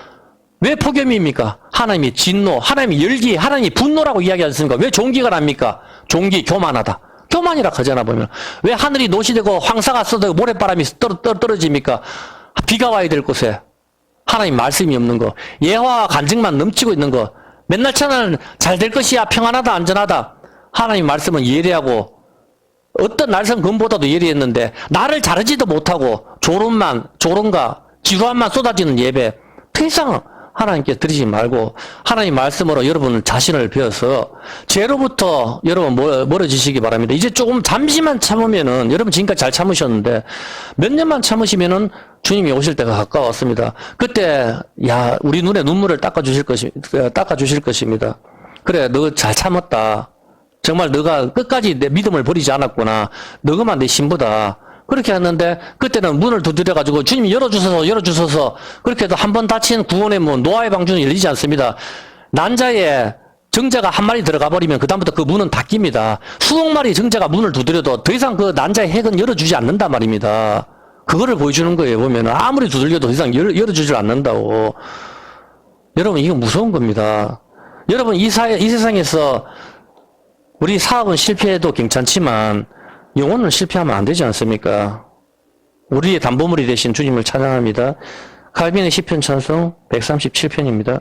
왜 폭염입니까? 하나님이 진노, 하나님이 열기, 하나님이 분노라고 이야기하지 않습니까? 왜 종기가 납니까? 종기 교만하다. 교만이라 하잖아 보면. 왜 하늘이 노시되고 황사가 쏟아지고 모래바람이 떨어집니까? 비가 와야 될 곳에 하나님 말씀이 없는 거, 예화와 간증만 넘치고 있는 거, 맨날 잘 될 것이야, 평안하다, 안전하다. 하나님 말씀은 예리하고 어떤 날선 금보다도 예리했는데 나를 자르지도 못하고 조론가 지루함만 쏟아지는 예배 더 이상 하나님께 드리지 말고 하나님 말씀으로 여러분 자신을 비워서 죄로부터 여러분 멀어지시기 바랍니다. 이제 조금 잠시만 참으면은 여러분 지금까지 잘 참으셨는데 몇 년만 참으시면은 주님이 오실 때가 가까웠습니다. 그때 우리 눈에 눈물을 닦아주실 것입니다. 그래, 너 잘 참았다. 정말 너가 끝까지 내 믿음을 버리지 않았구나. 너가만 내 신부다. 그렇게 했는데 그때는 문을 두드려가지고 주님이 열어주셔서 그렇게 해도 한 번 닫힌 구원의 문 노아의 방주는 열리지 않습니다. 난자의 정자가 한 마리 들어가 버리면 그다음부터 그 문은 닫힙니다. 수억 마리 정자가 문을 두드려도 더 이상 그 난자의 핵은 열어주지 않는단 말입니다. 그거를 보여주는 거예요. 보면은 아무리 두들겨도 더 이상 열어주질 않는다고. 여러분 이거 무서운 겁니다. 여러분 이 세상에서 우리 사업은 실패해도 괜찮지만 영혼은 실패하면 안 되지 않습니까? 우리의 담보물이 되신 주님을 찬양합니다. 칼빈의 시편 찬송 137편입니다.